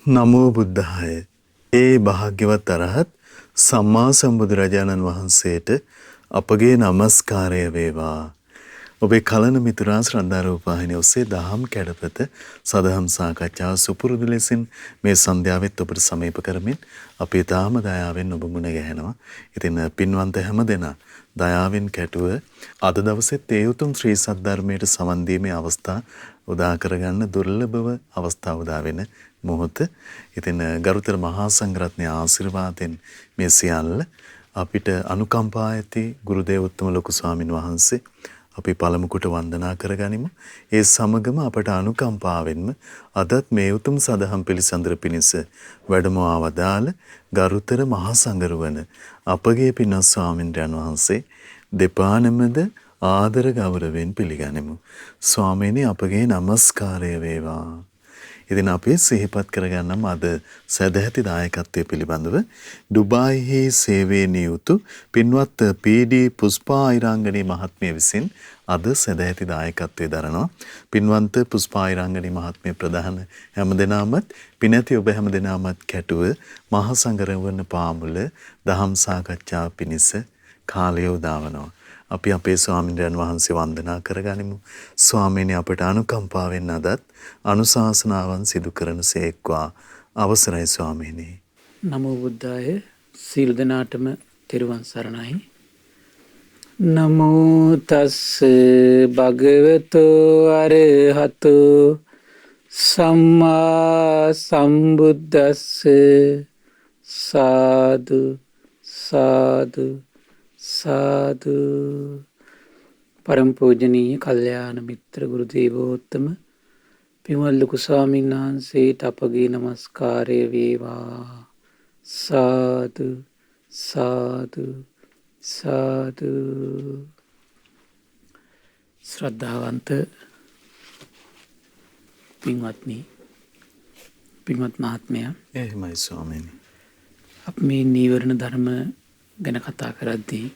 නමෝ බුද්ධාය. ඒ භාග්‍යවත් අරහත් සම්මා සම්බුදුරජාණන් වහන්සේට අපගේ নমස්කාරය වේවා. ඔබේ කලන මිතුරා ශ්‍රද්ධා රූපවාහිනිය ඔස්සේ දහම් කැඩපත සදහම් සාකච්ඡාව සුපුරුදු ලෙසින් මේ සන්ධ්‍යාවෙත් ඔබට සමීප කරමින් අපි තාම දයාවෙන් ඔබ මුණ ගැහෙනවා. ඉතින් පින්වන්ත හැමදෙනා දයාවෙන් කැටුව අද දවසෙත් ඒ උතුම් ශ්‍රී සද්ධර්මයට සමන් දීමේ අවස්ථා උදා කරගන්න දුර්ලභව අවස්ථාව උදා වෙන මොහොත. ඉතින් ගරුතර මහා සංඝරත්නයේ ආශිර්වාදයෙන් මේ සියල්ල අපිට අනුකම්පා ඇති ගුරු දේවෝත්තම ලොකු ස්වාමින් වහන්සේ අපි පළමු කොට වන්දනා කරගනිමු. ඒ සමගම අපට අනුකම්පාවෙන්ම අදත් මේ උතුම් සදහම් පිළිසඳර පිණිස වැඩමවා වදාළ ගරුතර මහා සංඝරුවන අපගේ පින්වත් ස්වාමින්ද්‍රයන් වහන්සේ දෙපා නමද ආදර ගෞරවයෙන් පිළිගනිමු. ස්වාමීනි අපගේ নমස්කාරය වේවා. ඉතින් අපි සිහිපත් කරගන්නම් අද සදැහැති දායකත්වයේ පිළිබඳව ඩුබායිහි සේවයේ නියුතු පින්වත් පී.ඩී. පුෂ්පා අයිරාංගනී මහත්මිය විසින් අද සදැහැති දායකත්වයේ දරනවා. පින්වන්ත පුෂ්පා අයිරාංගනී මහත්මිය ප්‍රධාන හැමදෙනාමත් පිනැති ඔබ හැමදෙනාමත් කැටුව මහා සංඝරත්න පාමුල දහම් සාකච්ඡා පිණිස කාලය උදාවනවා. අපි අපේ ස්වාමීන් වහන්සේ වන්දනා කරගනිමු. ස්වාමීනි අපට අනුකම්පාවෙන් අදත් අනුශාසනාවන් සිදු කරන සේක්වා. අවසරයි ස්වාමීනි. නමෝ බුද්ධාය. සීල දනාටම තෙරුවන් සරණයි. නමෝ තස් භගවතෝ අරහතෝ සම්මා සම්බුද්දස්ස සාදු සාදු සාදු. පරම පූජනීය කල්යාණ මිත්‍ර ගුරු දේවෝත්තම පින්වත් ලොකු ස්වාමීන් වහන්සේට අපගේ নমස්කාරය වේවා. සාදු සාදු සාදු. ශ්‍රද්ධාවන්ත පින්වත්නි, පින්වත් මහත්මයා, එහෙමයි ස්වාමීනි. අපි මේ නීවරණ ධර්ම ගැන කතා කරද්දී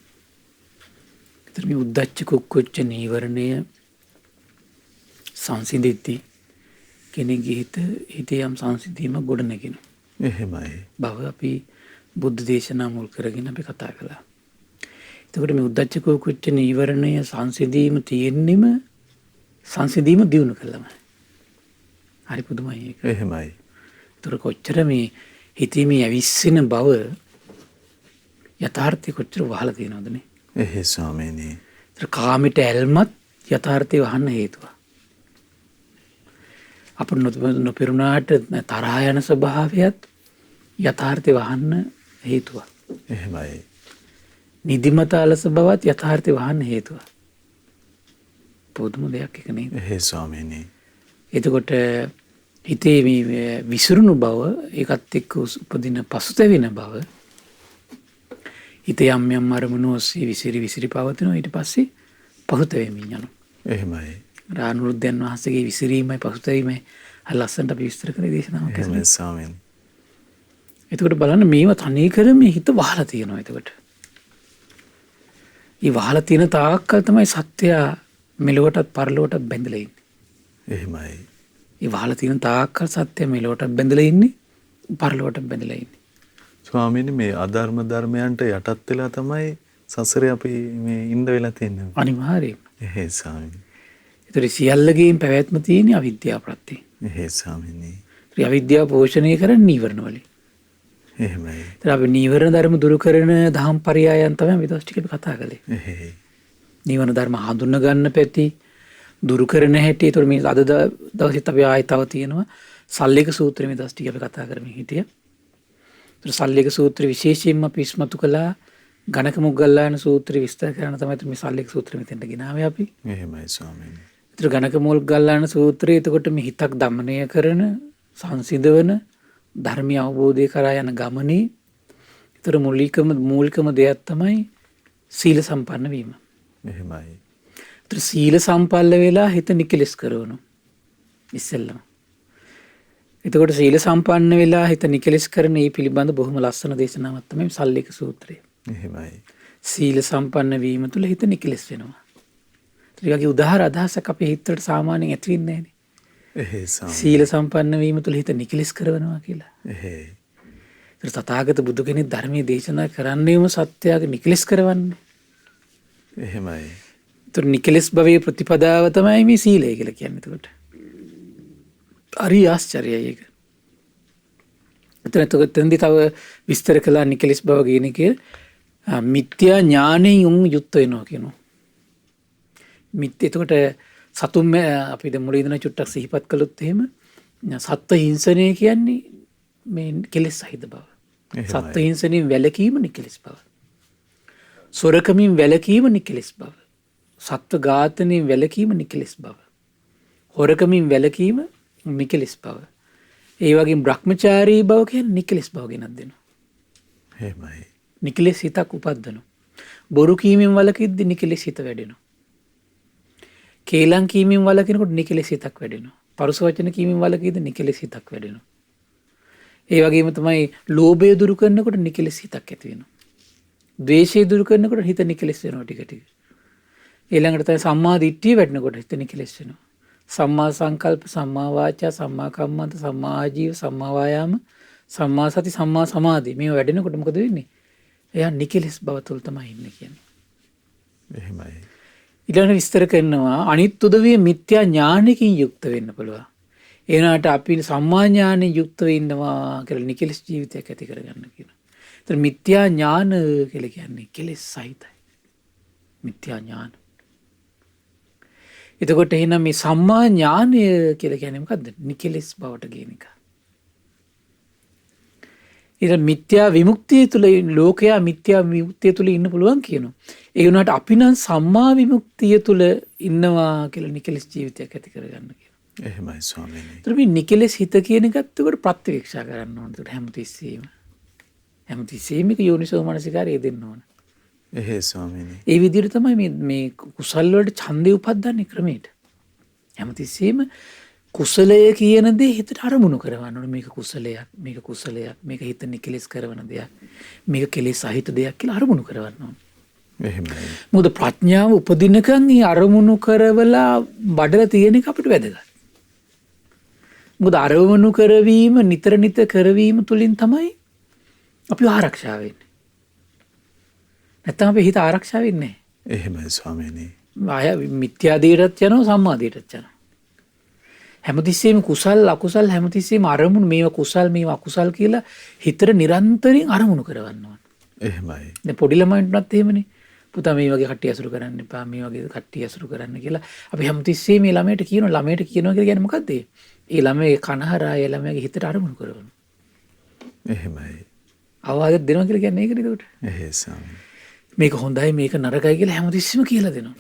විතර මේ උද්දච්ච කුක්කුච්ච නීවරණය සංසිඳෙද්දී කෙනෙක්ගේ හිතේ යම් සංසිඳීමක් ගොඩනගෙන එහෙමයි බව අපි බුද්ධ දේශනා මුල් කරගෙන අපි කතා කළා. එතකොට මේ උද්දච්ච කුක්කුච්ච නීවරණය සංසිඳීම තියෙන්නෙම සංසිඳීම දියුණු කළාම. හරි පුදුමයි ඒක. එහෙමයි. ඒතර කොච්චර මේ හිතේ මේ ඇවිස්සෙන බව යථාර්ථය කොච්චර වහලා තියෙනවද නේ? එහේ ස්වාමීනි. ඒතර කාමයට ඇල්මත් යථාර්ථය වහන්න හේතුව. අපට නොපෙරුණාට තරහා යන ස්වභාවයත් යථාර්ථය වහන්න හේතුව. එහෙමයි. නිදිමත අලස බවත් යථාර්ථය වහන්න හේතුව. පුදුම දෙයක් එක නේද? එහේ ස්වාමීනි. එතකොට හිතේ මේ විසිරුණු බව, ඒකත් එක්ක උපදින පසුතැවෙන බව, හිත යම් යම් අරමුණු ඔස්සේ විසිරි පවතිනවා. ඊට පස්සේ පසුතැවෙමින් යනවා. එහෙමයි. අනුරුද්ධයන් වහන්සේගේ විසිරීමයි පසුතැවීමයි ලස්සනට අපි විස්තර කරේ දේශනාවක්. එහෙමයි ස්වාමීනි. එතකොට බලන්න මේවා තනි කර මේ හිත වහලා තියෙනවා. එතකොට මේ වහලා තියෙන තාක්කල් තමයි සත්‍යය මෙලොවටත් පරලොවටත් බැඳලා ඉන්නේ. එහෙමයි. මේ වහලා තියෙන තාක්කල් සත්‍යය මෙලොවටත් බැඳලා ඉන්නේ, පරලොවටත් බැඳලා ඉන්නේ. ස්වාමීනි මේ අධර්ම ධර්මයන්ට යටත් වෙලා තමයි සසරේ අපි මේ ඉඳ වෙලා තියෙන්නේ. අනිවාර්යයෙන්. එහේ ස්වාමීනි. ඒතර සියල්ලගේම පැවැත්ම තියෙන්නේ අවිද්‍යාව ප්‍රත්‍යයෙන්. එහේ ස්වාමීනි. ඒ අවිද්‍යාව පෝෂණය කරන්නේ නීවරණ වලින්. එහෙමයි. ඒතර අපි නීවරණ ධර්ම දුරු කරන දහම් පරයයන් තමයි අපි දවස් ටිකේ කතා කළේ. එහේ. නීවරණ ධර්ම හඳුනා ගන්න පැති, දුරු කරන හැටි. ඒතර මේ අද දවසෙත් අපි ආයෙ තව තියෙනවා සල්ලේක සූත්‍රය මේ දවස් ටික අපි කතා කරමින් හිටියා. ඒතර සල්ලේක සූත්‍ර විශේෂයෙන්ම අපි ඉස්මතු කළා. ගණක මුගල්ලාන සූත්‍රය විස්තර කරන තමයි මේ සල්ලේක සූත්‍රය මෙතෙන්ට ගෙනාවේ අපි. එහෙමයි ස්වාමීනි. ඒතර ගණක මුගල්ලාන සූත්‍රය එතකොට මේ හිතක් දමනය කරන, සංසිඳවන, ධර්මීය අවබෝධය කරා යන ගමනේ ඒතර මූලිකම දෙයක් තමයි සීල සම්පන්න වීම. එහෙමයි. ඒතර සීල සම්පන්න වෙලා හිත නිකලස් කරවනවා ඉස්සෙල්ලම. එතකොට සීල සම්පන්න වෙලා හිත නිකලස් කරන මේ පිළිබඳ බොහොම ලස්සන දේශනාවක් තමයි සල්ලේක සූත්‍රය. එහෙමයි. සීල සම්පන්න වීම තුළ හිත නිකලස් වෙනවා. ඒ වගේ උදාහරණ අදහසක් අපේ හිතවලට සාමාන්‍යයෙන් ඇති වෙන්නේ නැහැ නේ. එහෙයි ස්වාමීනි. සීල සම්පන්න වීම තුළ හිත නිකලෙස් කරනවා කියලා. එහෙයි. ඒතර තථාගත බුදු කෙනෙක් ධර්මයේ දේශනා කරන්නේම සත්‍යයක නිකලෙස් කරවන්නේ. එහෙමයි. ඒතර නිකලෙස් භවයේ ප්‍රතිපදාව තමයි මේ සීලය කියලා කියන්නේ. එතකොට හරි ආශ්චර්යයි ඒක. එතනදී තව විස්තර කළා නිකලෙස් භව කියන එක මිත්‍යා ඥානයෙන් යුක්ත වෙනවා කියනවා. එතකොට සතුම් අපි දැන් මුලින් ඉඳන් චුට්ටක් සිහිපත් කළොත් එහෙම සත්ත්ව හිංසනය කියන්නේ මේ කෙලෙස් සහිත බව. සත්ත්ව හිංසනයෙන් වැළකීම නිකලෙස් බව. සොරකමින් වැළකීම නිකලෙස් බව. සත්ත්ව ඝාතනයෙන් වැළකීම නිකලෙස් බව. හොරකමින් වැළකීම නිකලෙස් බව. ඒ වගේම බ්‍රහ්මචාරී බව කියන්නේ නිකලෙස් බව ගෙනත් දෙනවා. එහෙමයි. නිකලෙස් හිතක් උපද්දනවා. බොරු කීමෙන් වළකිද්දී නිකලෙස් හිත වැඩෙනවා. කේලම් කීමෙන් වළකිනකොට නිකලෙස් හිතක් වැඩෙනවා. පරුස වචන කීමෙන් වළකිද්දී නිකලෙස් හිතක් වැඩෙනවා. ඒ වගේම තමයි ලෝභය දුරු කරනකොට නිකලෙස් හිතක් ඇති වෙනවා. ද්වේෂය දුරු කරනකොට හිත නිකලෙස් වෙනවා ටික ටික. ඊළඟට තමයි සම්මා දිට්ඨිය වැඩෙනකොට හිත නිකලෙස් වෙනවා. සම්මා සංකල්ප, සම්මා වාචා, සම්මා කම්මන්ත, සම්මා ආජීව, සම්මා වායාම, සම්මා සති, සම්මා සමාධි මේ වැඩෙනකොට මොකද වෙන්නේ? එයා නිකලෙස් බව තුළ තමයි ඉන්නේ කියන්නේ. එහෙමයි. ඊළඟ විස්තර කරනවා අනිත් උදවිය මිත්‍යා ඥානකින් යුක්ත වෙන්න පුළුවන්. ඒ වුණාට අපි සම්මා ඥානෙන් යුක්තව ඉන්නවා කියලා නිකලෙස් ජීවිතයක් ඇති කරගන්න කියනවා. ඒතර මිත්‍යා ඥාන කියලා කියන්නේ කෙලෙස් සහිතයි. මිත්‍යා ඥාන. එතකොට එහෙනම් මේ සම්මා ඥානය කියලා කියන්නේ මොකද්ද? නිකලෙස් බවට ගේන එක. ඊට මිත්‍යා විමුක්තිය තුළ ලෝකයා මිත්‍යා විමුක්තිය තුළ ඉන්න පුළුවන් කියනවා. ඒ වුණාට අපි නම් සම්මා විමුක්තිය තුළ ඉන්නවා කියලා නිකලෙස් ජීවිතයක් ඇති කරගන්න කියනවා. එහෙමයි ස්වාමීනි. ඒතර මේ නිකලෙස් හිත කියන එකත් උකට ප්‍රත්‍යක්ෂා කරන්න ඕනේ. ඒකට හැමතිස්සෙම මේක යෝනිසෝ මනසිකාරය දෙන්න ඕනේ. එහෙයි ස්වාමීනි. ඒ විදිහට තමයි මේ කුසල් වලට ඡන්දේ උපද්දන්නේ ක්‍රමයට. හැමතිස්සෙම කුසලය කියන දේ හිතට අරමුණු කරවන්න ඕනේ. මේක කුසලයක්, මේක කුසලයක්, මේක හිත නිකලෙස් කරන දෙයක්, මේක කෙලෙස් සහිත දෙයක් කියලා අරමුණු කරවන්න ඕනේ. එහෙමයි. මොකද ප්‍රඥාව උපදිනකන් මේ අරමුණු කරවලා බඩලා තියෙන එක අපිට වැදගත්. මොකද අරමුණු කරවීම නිතර නිතර කරවීම තුලින් තමයි අපි ආරක්ෂා වෙන්නේ. නැත්නම් අපේ හිත ආරක්ෂා වෙන්නේ නැහැ. එහෙමයි ස්වාමීනි. ආය මිත්‍යා දේටත් යනවා සම්මා දේටත් යනවා. හැමතිස්සෙම කුසල් අකුසල් හැමතිස්සෙම අරමුණු මේවා කුසල් මේවා අකුසල් කියලා හිතට නිරන්තරයෙන් අරමුණු කරවන්න ඕන. එහෙමයි. දැන් පොඩි ළමයින්ටත් එහෙමනේ. පුතා මේ වගේ කට්ටිය අසුරු කරන්න එපා මේ වගේ කට්ටිය අසුරු කරන්න කියලා අපි හැමතිස්සෙම මේ ළමයට කියනවා කියලා කියන්නේ මොකද්ද? ඒ ළමයේ කනහරා ඒ ළමයාගේ හිතට අරමුණු කරවනවා. එහෙමයි. අවවාද දෙනවා කියලා කියන්නේ ඒකනේ ඒකට. එහෙයි ස්වාමීනි. මේක හොඳයි මේක නරකයි කියලා හැමතිස්සෙම කියලා දෙනවා.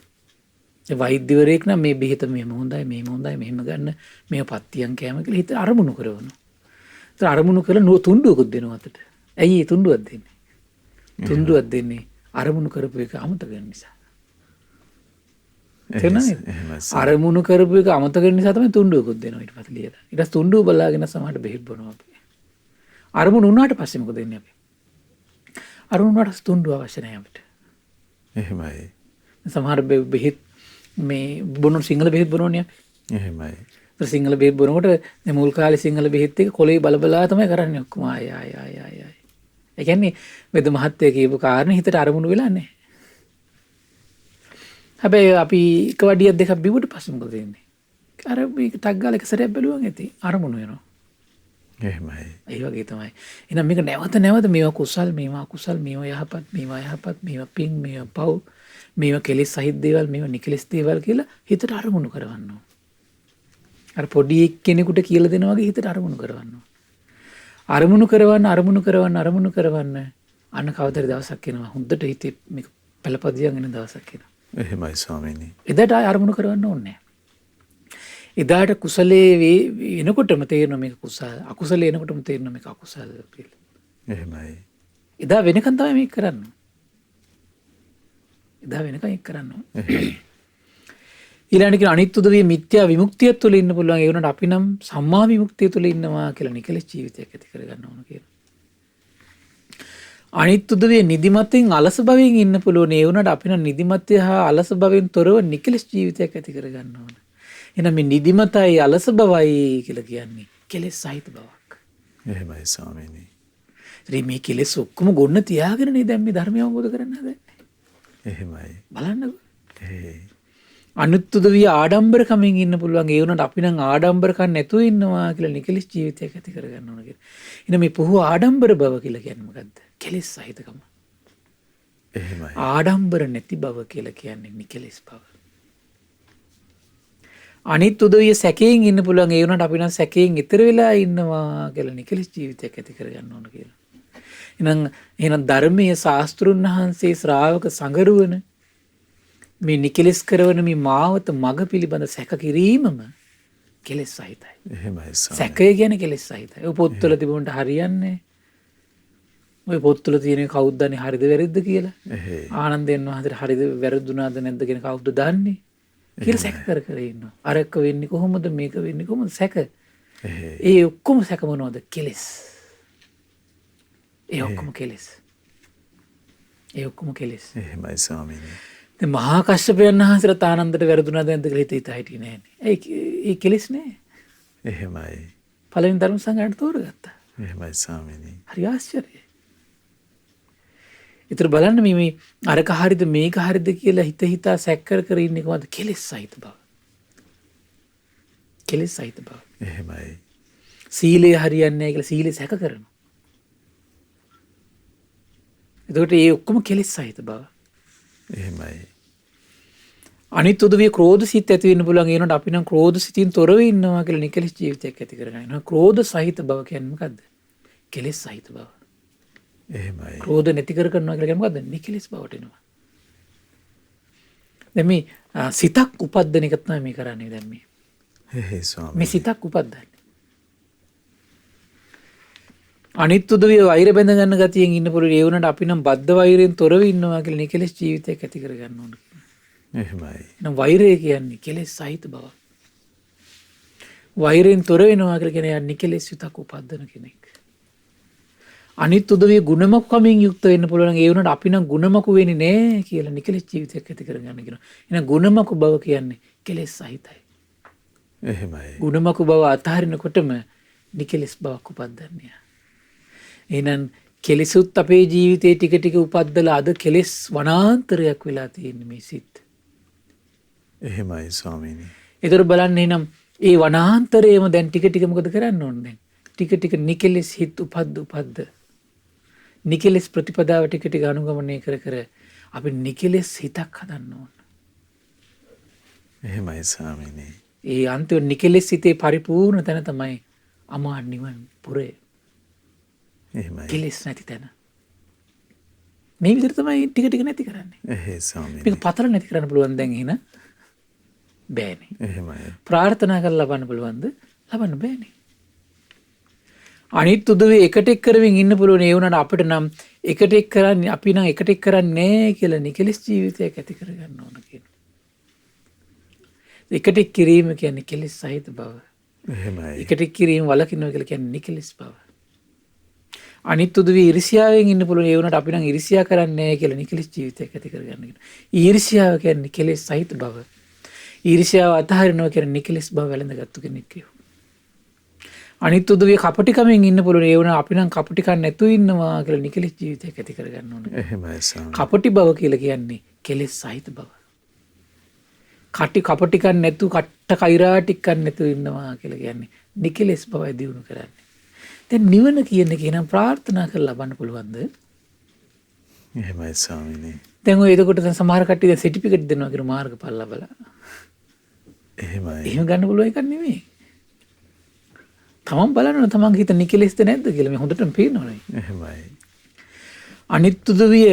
ඒ වෛද්‍යවරයෙක් නම් මේ බෙහෙත මෙහෙම හොඳයි මෙහෙම ගන්න මේක පත්තියන් කෑම කියලා හිත අරමුණු කරවනවා. ඒතර අරමුණු කරලා තුණ්ඩුවකුත් දෙනවා අතට. ඇයි ඒ තුණ්ඩුවක් දෙන්නේ? තුණ්ඩුවක් දෙන්නේ අරමුණු කරපු එක අමතක වෙන නිසා. තේරුණාද? අරමුණු කරපු එක අමතක වෙන නිසා තමයි තුණ්ඩුවකුත් දෙනවා ඊට පස්සේ ලියලා. ඊට පස්සේ තුණ්ඩුව බලාගෙන සමහරට බෙහෙත් බොනවා අපි. අරමුණු වුණාට පස්සේ මොකද වෙන්නේ අපි? අරමුණු වුණාට තුණ්ඩුව අවශ්‍ය නැහැ අපිට. එහෙමයි. සමහර බෙහෙත් මේ බොන සිංහල බෙහෙත් බොනෝනේ අපි. එහෙමයි. ඒ සිංහල බෙහෙත් බොනකොට මේ මුල් කාලේ සිංහල බෙහෙත් එක කොලේ බලබලා තමයි කරන්නේ ඔක්කොම ආය. ඒ කියන්නේ වෙද මහත්තයා කියපු කාරණේ හිතට අරමුණු වෙලා නැහැ. හැබැයි අපි එක වඩියක් දෙකක් බිව්වට පස්සේ මොකද වෙන්නේ? අර මේක ටක් ගාලා එක සැරයක් බැලුවම ඇති අරමුණු වෙනවා. එහෙමයි. ඒ වගේ තමයි. එහෙනම් මේක නැවත මේවා කුසල් මේවා අකුසල් මේවා යහපත් මේවා පින් මේවා පව් මේවා කෙලෙස් සහිත දේවල් මේවා නිකලෙස් දේවල් කියලා හිතට අරමුණු කරවන්න ඕන. අර පොඩි කෙනෙකුට කියලා දෙනවා වගේ හිතට අරමුණු කරවන්න ඕන. අරමුණු කරවන්න අන්න කවදාද දවසක් එනවා හොඳට හිතේ මේක පළපදියන් එන දවසක් එනවා. එහෙමයි ස්වාමීනි. එදාට ආය අරමුණු කරවන්න ඕනේ නැහැ. එදාට කුසලයේ එනකොටම තේරෙනවා මේක කුසල අකුසලයේ එනකොටම තේරෙනවා මේක අකුසල කියලා. එහෙමයි. එදා වෙනකන් තමයි මේක කරන්නේ. ඊළඟට කියන අනිත් උදවිය මිත්‍යා විමුක්තිය තුළ ඉන්න පුළුවන්. ඒ වුණාට අපි නම් සම්මා විමුක්තිය තුළ ඉන්නවා කියලා නිකලෙස් ජීවිතයක් ඇති කරගන්න ඕන කියලා. අනිත් උදවිය නිදිමතෙන් අලස භවෙන් ඉන්න පුළුවන්. ඒ වුණාට අපි නම් නිදිමතය හා අලස භවෙන් තොරව නිකලෙස් ජීවිතයක් ඇති කරගන්න ඕන. එහෙනම් මේ නිදිමතයි අලස බවයි කියලා කියන්නේ කෙලෙස් සහිත බවක්. එහෙමයි ස්වාමීනි. ඉතින් මේ කෙලෙස් ඔක්කොම ගොන්න තියාගෙනනේ දැන් මේ ධර්මය අවබෝධ කරන්න හදන්නේ. එහෙමයි. බලන්නකෝ. ඒ අනුත්තුද විය ආඩම්බරකමින් ඉන්න පුළුවන්. ඒ වුණාට අපි නම් ආඩම්බරකම් නැතුව ඉන්නවා කියලා නිකලෙස් ජීවිතයක් ඇති කරගන්න ඕන කියලා. එහෙනම් මේ පුහු ආඩම්බර බව කියලා කියන්නේ මොකද්ද? කෙලෙස් සහිතකම. එහෙමයි. ආඩම්බර නැති බව කියලා කියන්නේ නිකලෙස් බව. අනිත් උදවිය සැකයෙන් ඉන්න පුළුවන්. ඒ වුණාට අපි නම් සැකයෙන් ඈතර වෙලා ඉන්නවා කියලා නිකලෙස් ජීවිතයක් ඇති කරගන්න ඕන කියලා. එහෙනම් ධර්මයේ ශාස්ත්‍රුන් වහන්සේ ශ්‍රාවක සංගරුවන මේ නිකලෙස් කරවන මේ මාවත මග පිළිබඳ සැක කිරීමම කෙලෙස් සහිතයි. එහෙමයි ස්වාමීනි. සැකය කියන්නේ කෙලෙස් සහිතයි. ඔය පොත්වල තිබුණට හරියන්නේ. ඔය පොත්වල තියෙන කවුද දන්නේ හරිද වැරදිද කියලා. එහෙයි. ආනන්දයන් වහන්සේට හරිද වැරදුනාද නැද්ද කියන කවුද දන්නේ කියලා සැක කර කර ඉන්නවා. අරක වෙන්නේ කොහොමද මේක වෙන්නේ කොහොමද සැක. එහෙයි. ඒ ඔක්කොම සැක මොනවද? කෙලෙස්. ඒ ඔක්කොම කෙලෙස්. ඒ ඔක්කොම කෙලෙස්. එහෙමයි ස්වාමීනි. දැන් මහා කශ්‍යපයන් වහන්සේට ආනන්දට වැරදුනාද නැද්ද කියලා හිත හිටියේ නෑනේ. ඒ කෙලෙස් නෑ. එහෙමයි. පළවෙනි ධර්ම සංගායනට තෝරගත්තා. එහෙමයි ස්වාමීනි. හරි ආශ්චර්යයි. ඊතර බලන්න මේ අරක හරිද මේක හරිද කියලා හිතා සැක කර කර ඉන්නේ කොහොමද? කෙලෙස් සහිත බව. කෙලෙස් සහිත බව. එහෙමයි. සීලය හරියන්නේ නැහැ කියලා සීලය සැක කරනවා. එතකොට ඒ ඔක්කොම කෙලෙස් සහිත බව. එහෙමයි. අනිත් උදවිය ක්‍රෝධ සිත් ඇති වෙන්න පුළුවන්. ඒ වුණාට අපි නම් ක්‍රෝධ සිතින් තොරව ඉන්නවා කියලා නිකලෙස් ජීවිතයක් ඇති කරගන්නවා. ක්‍රෝධ සහිත බව කියන්නේ මොකද්ද? කෙලෙස් සහිත බව. එහෙමයි. ක්‍රෝධ නැති කර කරනවා කියලා කියන්නේ මොකද්ද? නිකලෙස් බවට එනවා. දැන් මේ සිතක් උපද්දන එක තමයි මේ කරන්නේ දැන් මේ. එහෙයි ස්වාමීනි. මේ සිතක් උපද්දන්නේ. අනිත් උදවිය වෛර බැඳ ගන්න ගතියෙන් ඉන්න පුළුවන්. ඒ වුණාට අපි නම් බද්ධ වෛරයෙන් තොරව ඉන්නවා කියලා නිකලෙස් ජීවිතයක් ඇති කර ගන්න ඕන. එහෙමයි. එහෙනම් වෛරය කියන්නේ කෙලෙස් සහිත බව. වෛරයෙන් තොර වෙනවා කියලා කියන්නේ නිකලෙස් සිතක් උපද්දන කෙනෙක්. අනිත් උදවිය ගුණමකමින් යුක්ත වෙන්න පුළුවන්. ඒ වුණාට අපි නම් ගුණමක වෙන්නේ නැහැ කියලා නිකලෙස් ජීවිතයක් ඇති කර ගන්න කියනවා. එහෙනම් ගුණමක බව කියන්නේ කෙලෙස් සහිතයි. එහෙමයි. ගුණමක බව අතහරිනකොටම නිකලෙස් බවක් උපද්දන්නේ. එහෙනම් කෙලෙසුත් අපේ ජීවිතේ ටික ටික උපද්දලා අද කෙලෙස් වනාන්තරයක් වෙලා තියෙන මේ සිත්. එහෙමයි ස්වාමීනි. ඒතර බලන්න එහෙනම් ඒ වනාන්තරයේම දැන් ටික ටික මොකද කරන්න ඕන දැන්? ටික ටික නිකලෙස් හිත උපද්ද. නිකලෙස් ප්‍රතිපදාව ටික ටික අනුගමනය කර කර අපි නිකලෙස් හිතක් හදන්න ඕන. එහෙමයි ස්වාමීනි. ඒ අන්තිම නිකලෙස් හිතේ පරිපූර්ණ තැන තමයි අමා නිවන් පුරේ. එහෙමයි. කෙලෙස් නැති තැන. මේ විදිහට තමයි ටික ටික නැති කරන්නේ. එහෙයි ස්වාමීනි. මේක පතර නැති කරන්න පුළුවන් දැන් එහෙනම් බෑනේ. එහෙමයි. ප්‍රාර්ථනා කරලා ලබන්න පුළුවන්ද? ලබන්න බෑනේ. අනිත් උදවිය එකට එක් කරමින් ඉන්න පුළුවන්. ඒ වුණාට අපිට නම් එකට එක් කරන්නේ අපි නම් එකට එක් කරන්නේ නැහැ කියලා නිකලෙස් ජීවිතයක් ඇති කරගන්න ඕන කියනවා. එකට එක් කිරීම කියන්නේ කෙලෙස් සහිත බව. එහෙමයි. එකට එක් කිරීම වලකිනවා කියලා කියන්නේ නිකලෙස් බව. අනිත් උදවිය ඊර්ෂ්‍යාවෙන් ඉන්න පුළුවන්. ඒ වුණාට අපි නම් ඊර්ෂ්‍යා කරන්නේ නැහැ කියලා නිකලෙස් ජීවිතයක් ඇති කරගන්න කියනවා. ඊර්ෂ්‍යාව කියන්නේ කෙලෙස් සහිත බව. ඊර්ෂ්‍යාව අතහරිනවා කියන්නේ නිකලෙස් බව වැළඳගත්තු කෙනෙක් කියනවා. අනිත් උදවිය කපටිකමෙන් ඉන්න පුළුවන්. ඒ වුණා අපි නම් කපටිකම් නැතුව ඉන්නවා කියලා නිකලෙස් ජීවිතයක් ඇති කරගන්න ඕනේ. එහෙමයි ස්වාමීනි. කපටි බව කියලා කියන්නේ කෙලෙස් සහිත බව. කපටිකම් නැතුව කට්ට කෛරාටිකම් නැතුව ඉන්නවා කියලා කියන්නේ නිකලෙස් බවයි දිනු කරන්නේ. දැන් නිවන කියන එක නම් ප්‍රාර්ථනා කරලා ලබන්න පුළුවන්ද? එහෙමයි ස්වාමීනි. දැන් ඔය එතකොට දැන් සමහර කට්ටිය දැන් සර්ටිෆිකේට් දෙනවා කියලා මාර්ගඵල ලබලා. එහෙමයි. එහෙම ගන්න පුළුවන් එකක් නෙමෙයි. තමන් බලන්න තමන්ගේ හිත නිකලෙස්ද නැද්ද කියලා මේ හොඳටම පේනවනේ. එහෙමයි. අනිත් උදවිය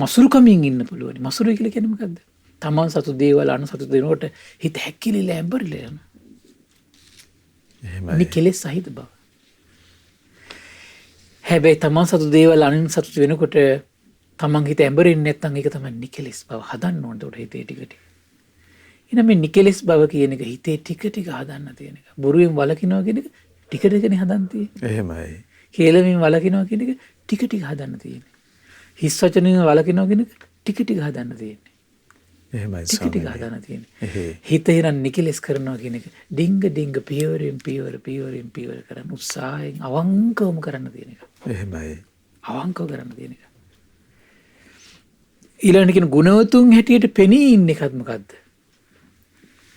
මසුරුකමින් ඉන්න පුළුවන්. මසුරු කියලා කියන්නේ මොකද්ද? තමන් සතු දේවල් අනුසතු දෙනකොට හිත හැකිලිලා ඇඹරිලා යන. එහෙමයි. නිකලෙස් සහිත බව. හැබැයි තමන් සතු දේවල් අනුසතු වෙනකොට තමන් හිත ඇඹරෙන්නේ නැත්නම් ඒක තමයි නිකලෙස් බව හදන්න ඕනේ. ඒකට හිතේ ටික ටික. එහෙනම් මේ නිකලෙස් බව කියන එක හිතේ ටික ටික හදන්න තියෙන එක. බොරුවෙන් වළකිනවා කියන එක ටික ටිකනේ හදන්න තියෙන්නේ. එහෙමයි. කේලමින් වළකිනවා කියන එක ටික ටික හදන්න තියෙන්නේ. හිස් වචනෙන් වළකිනවා කියන එක ටික ටික හදන්න තියෙන්නේ. එහෙමයි ටික ටික ස්වාමීනි. හදන්න තියෙන්නේ. එහෙයි. හිත හිරන් නිකලස් කරනවා කියන එක ඩිංග ඩිංග පියවරෙන් පියවර කරන්න උත්සාහයෙන් අවංකවම කරන්න තියෙන එක. එහෙමයි. අවංකව කරන්න තියෙන එක. ඊළඟට කියන ගුණවතුන් හැටියට පෙනී ඉන්න එකත් මොකද්ද?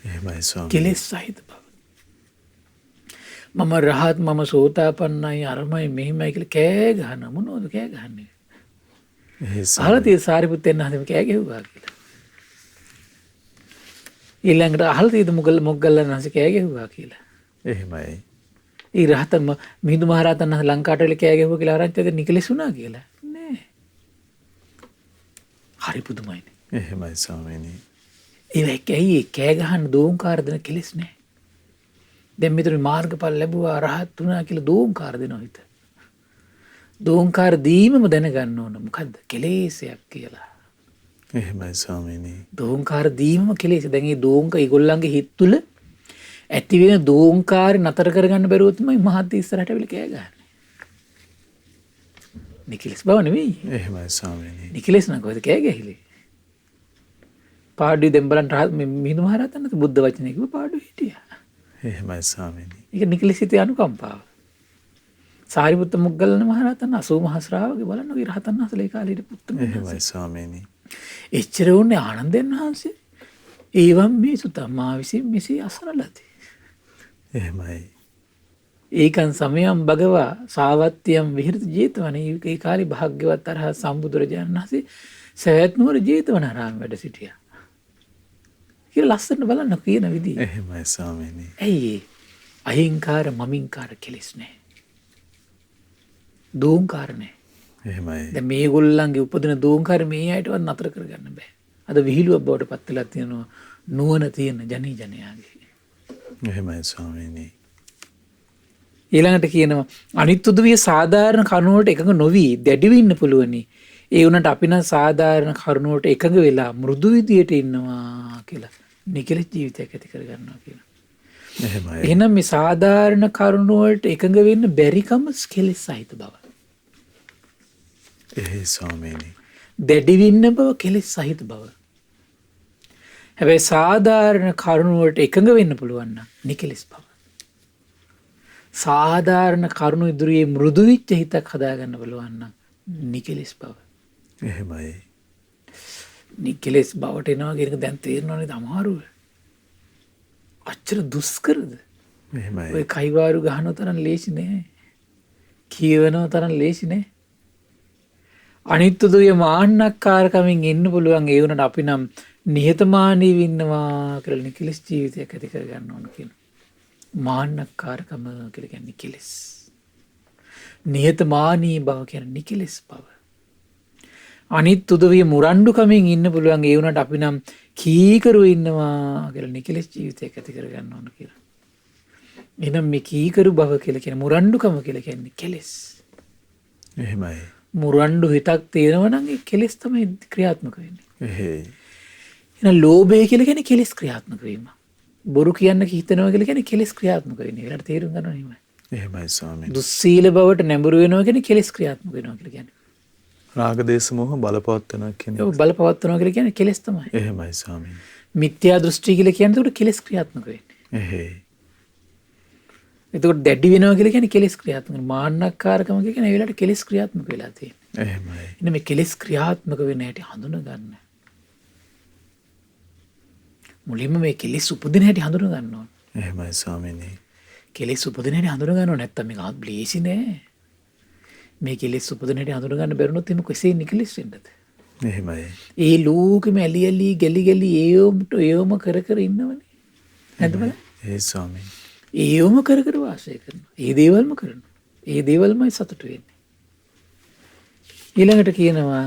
එහෙමයි ස්වාමීනි. කෙලෙස් සහිත බව. මම රහත් මම සෝතාපන්නයි අරමයි මෙහිමයි කියලා කෑ ගහන මොනවද කෑ ගහන්නේ? එහෙයි ස්වාමීනි. අහලා තියෙන සාරිපුත්තයන් වහන්සේ කෑ ගැහුවා කියලා. ඊළඟට අහලා තියෙන මොග්ගල්ලාන වහන්සේ කෑ ගැහුවා කියලා. එහෙමයි. ඒ රහතන් මිහිඳු මහරහතන් වහන්සේ ලංකාවට වෙලා කෑ ගැහුවා කියලා ආරංචිද නිකලෙස් වුණා කියලා. නෑ. හරි පුදුමයිනේ. එහෙමයි ස්වාමීනි. ඒක ඇයි කෑ ගහන්න දෝංකාර දෙන කෙලෙස් නෑ. දැන් මෙතන මාර්ගඵල ලැබුවා රහත් වුණා කියලා දෝංකාර දෙනවා හිත. දෝංකාර දීමම දැනගන්න ඕන මොකද්ද? කෙලෙසයක් කියලා. එහෙමයි ස්වාමීනි. දෝංකාර දීමම කෙලෙස. දැන් මේ දෝංක ඒගොල්ලන්ගේ හිත තුළ ඇති වෙන දෝංකාර නතර කරගන්න බැරුව තමයි මහත් ඉස්සරහට වෙලා කෑ ගහන්නේ. නිකලස් බව නෙවෙයි. එහෙමයි ස්වාමීනි. නිකලස් නම් කොහෙද කෑ ගැහිලි. පාඩුවේ දැන් බලන්න මිහිඳු මහරහතන් වහන්සේ බුද්ධ වචනේ කිව්ව පාඩුවේ හිටියා. එහෙමයි ස්වාමීනි. ඒක නිකලසිතේ අනුකම්පාව. සාරිපුත්ත මොග්ගල්ලාන මහරහතන් 80 මහ ශ්‍රාවකේ බලන්න ඔය රහතන් වහන්සේලා ඒ කාලේ පුත්තු. එහෙමයි ස්වාමීනි. එච්චර උන්නේ ආනන්දයන් වහන්සේ. ඒවම් මේ සුතම්මා විසින් මෙසේ අසරලති. එහෙමයි. ඒකන් සමයම් භගවා සාවත්තියම් විහෙරති ජේතවනේ. ඒ කාලේ භාග්‍යවත් අරහත් සම්බුදුරජාණන් වහන්සේ සවැත් නුවර ජේතවනාරාම වැඩ සිටියා. කියලා ලස්සන බලන්න කියන විදිහ. එහෙමයි ස්වාමීනි. ඇයි අහිංකාර මමින්කාර කෙලෙස් නැහැ. දෝංකාර නැහැ. එහෙමයි. දැන් මේගොල්ලන්ගේ උපදින දෝංකාර මේ අයටවත් නතර කරගන්න බෑ. අද විහිළුවක් බවට පත් වෙලා තියෙනවා නුවණ තියෙන ජනී ජනයාගේ. එහෙමයි ස්වාමීනි. ඊළඟට කියනවා අනිත් උදවිය සාධාරණ කරුණු වලට එකඟ නොවි දැඩිව ඉන්න පුළුවනි. ඒ වුණාට අපි නම් සාධාරණ කරුණු වලට එකඟ වෙලා මෘදු විදියට ඉන්නවා කියලා නිකලස් ජීවිතයක් ඇති කරගන්නවා කියලා. එහෙමයි. එහෙනම් මේ සාධාරණ කරුණු වලට එකඟ වෙන්න බැරිකම කෙලෙස් සහිත බව. එහෙයි ස්වාමීනි. දැඩිව ඉන්න බව කෙලෙස් සහිත බව. හැබැයි සාධාරණ කරුණු වලට එකඟ වෙන්න පුළුවන් නම් නිකලස් බව. සාධාරණ කරුණු ඉදිරියේ මෘදු වෙච්ච හිතක් හදාගන්න බලවන් නම් නිකලස් බව. එහෙමයි. නිකලස් බවට එනවා කියන එක දැන් තේරෙනවනේ අමාරුව. අච්චර දුෂ්කරද? එහෙමයි. ඔය කයිවාරු ගහන තරම් ලේසි නෑ. කියවනව තරම් ලේසි නෑ. අනිත් උදවිය මාන්නක්කාරකමින් ඉන්න පුළුවන් ඒ වුණාට අපි නම් නිහතමානීව ඉන්නවා කියලා නිකලස් ජීවිතයක් ඇති කරගන්න ඕන කියන. මාන්නක්කාරකම කියලා කියන්නේ කෙලෙස්. නිහතමානී බව කියන්නේ නිකලස් බව. අනිත් උදවිය මුරණ්ඩුකමින් ඉන්න පුළුවන් ඒ වුණාට අපි නම් කීකරු ඉන්නවා කියලා නිකලස් ජීවිතයක් ඇති කරගන්න ඕන කියලා. එහෙනම් මේ කීකරු බව කියලා කියන්නේ මුරණ්ඩුකම කියලා කියන්නේ කෙලෙස්. එහෙමයි. මුරණ්ඩු හිතක් තියෙනවා නම් ඒ කෙලෙස් තමයි ක්‍රියාත්මක වෙන්නේ. එහෙයි. එහෙනම් ලෝභය කියලා කියන්නේ කෙලෙස් ක්‍රියාත්මක වීම. බොරු කියන්න හිතනවා කියලා කියන්නේ කෙලෙස් ක්‍රියාත්මක වෙන්නේ. ඒකට තේරුම් ගන්න ඕනේ. එහෙමයි ස්වාමීනි. දුස්සීල බවට නැඹුරු වෙනවා කියන්නේ කෙලෙස් ක්‍රියාත්මක වෙනවා කියලා කියන්නේ. රාග දේශ මොහ බලපවත්වනවා කියන්නේ. ඒක බලපවත්වනවා කියලා කියන්නේ කෙලෙස් තමයි. එහෙමයි ස්වාමීනි. මිත්‍යා දෘෂ්ටි කියලා කියන්නේ උඩ කෙලෙස් ක්‍රියාත්මක වෙන්නේ. එහෙයි. එතකොට දැඩි වෙනවා කියලා කියන්නේ කෙලෙස් ක්‍රියාත්මක වෙනවා. මාන්නක්කාරකම කියන්නේ ඒ වෙලාවට කෙලෙස් ක්‍රියාත්මක වෙලා තියෙන්නේ. එහෙමයි. ඉතින් මේ කෙලෙස් ක්‍රියාත්මක වෙන හැටි හඳුනා ගන්න. මුලින්ම මේ කෙලෙස් උපදින හැටි හඳුනා ගන්න ඕන. එහෙමයි ස්වාමීනි. කෙලෙස් උපදින හැටි හඳුනා ගන්න ඕන නැත්තම් මේක ලේසි නෑ. මේ කෙලෙස් උපදින හැටි හඳුනා ගන්න බැරුණොත් එimhe කෙසේ නිකලෙස් වෙන්නද? එහෙමයි. ඒ ලෝකෙම ඇලි ඇලි ගැලි ගැලි ඒවම කර කර ඉන්නවනේ. නැද්ද බලන්න? ඒ ස්වාමීනි. ඒවම කර කර වාසය කරනවා. ඒ දේවල්ම කරනවා. ඒ දේවල්මයි සතුට වෙන්නේ. ඊළඟට කියනවා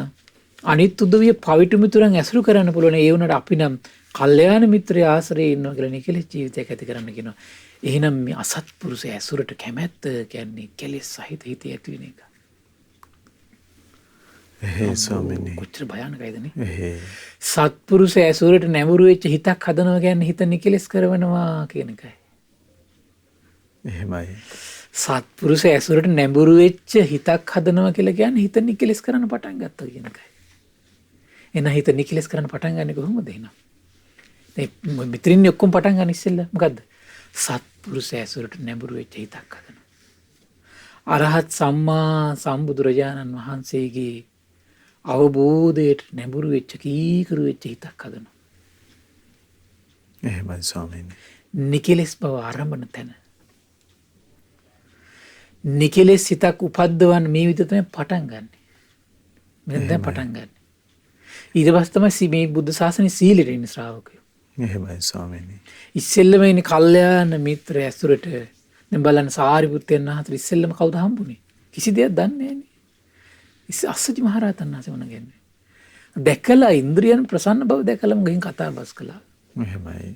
අනිත් උදවිය පවිතු මිතුරන් ඇසුරු කරන්න පුළුවන්. ඒ වුණාට අපි නම් කල්යාණ මිත්‍රය ආශ්‍රයේ ඉන්නවා කියලා නිකලෙස් ජීවිතයක් ඇති කරන්න කියනවා. එහෙනම් මේ අසත්පුරුෂ ඇසුරට කැමැත්ත කියන්නේ කෙලෙස් සහිත හිතේ ඇති වෙන එක. එහෙයි ස්වාමීනි. කොච්චර භයානකයිද නේ? එහෙයි. සත්පුරුෂ ඇසුරට නැඹුරු වෙච්ච හිතක් හදනවා කියන්නේ හිත නිකලෙස් කරනවා කියන එකයි. එහෙමයි. සත්පුරුෂ ඇසුරට නැඹුරු වෙච්ච හිතක් හදනවා කියලා කියන්නේ හිත නිකලෙස් කරන්න පටන් ගත්තා කියන එකයි. එන හිත නිකලස් කරන්න පටන් ගන්න කොහොමද එහෙනම්? දැන් මෙතනින් ඔක්කොම පටන් ගන්න ඉස්සෙල්ලා මොකද්ද? සත්පුරුෂ ඇසුරට නැඹුරු වෙච්ච හිතක් හදන. අරහත් සම්මා සම්බුදුරජාණන් වහන්සේගේ අවබෝධයට නැඹුරු වෙච්ච කීකරු වෙච්ච හිතක් හදන. එහෙමයි ස්වාමීනි. නිකලස් බව ආරම්භන තැන. නිකලස් හිතක් උපද්දවන්න මේ විදිහට තමයි පටන් ගන්න. මෙන්න දැන් පටන් ගන්න. ඊට පස්සේ තමයි මේ බුද්ධ ශාසනයේ සීලෙට ඉන්න ශ්‍රාවකයෝ. එහෙමයි ස්වාමීනි. ඉස්සෙල්ලම ඉන්නේ කල්යාණ මිත්‍ර ඇසුරට. දැන් බලන්න සාරිපුත්තයන් වහන්සේ ඉස්සෙල්ලම කවුද හම්බුනේ? කිසි දෙයක් දන්නේ නැහැ. අස්සජි මහරහතන් වහන්සේ වුණාගෙන. දැකලා ඉන්ද්‍රියන් ප්‍රසන්න බව දැකලාම ගිහින් කතා බස් කළා. එහෙමයි.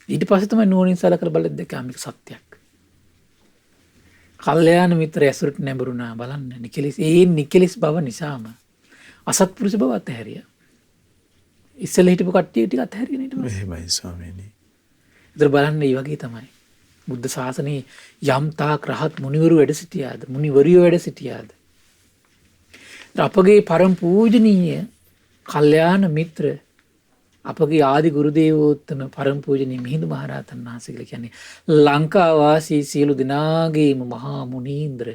ඊට පස්සේ තමයි නුවණින් සලකලා බලද්දී දැක්කා මේක සත්‍යයක්. කල්යාණ මිත්‍ර ඇසුරට නැඹුරුණා බලන්න. නිකලස් බව නිසාම අසත්පුරුෂ බව අතහැරියා. ඉස්සෙල්ලා හිටපු කට්ටිය ටික අතහැරියා නේද? එහෙමයි ස්වාමීනි. ඒතර බලන්න මේ වගේ තමයි. බුද්ධ ශාසනයේ යම් තාක් රහත් මුනිවරු වැඩ සිටියාද? මුනිවරියෝ වැඩ සිටියාද? අපගේ පරම පූජනීය කල්යාණ මිත්‍ර අපගේ ආදි ගුරු දේවෝත්තම පරම පූජනීය මිහිඳු මහරහතන් වහන්සේ කියලා කියන්නේ ලංකා වාසී සියලු දෙනාගේම මහා මුනීන්ද්‍ර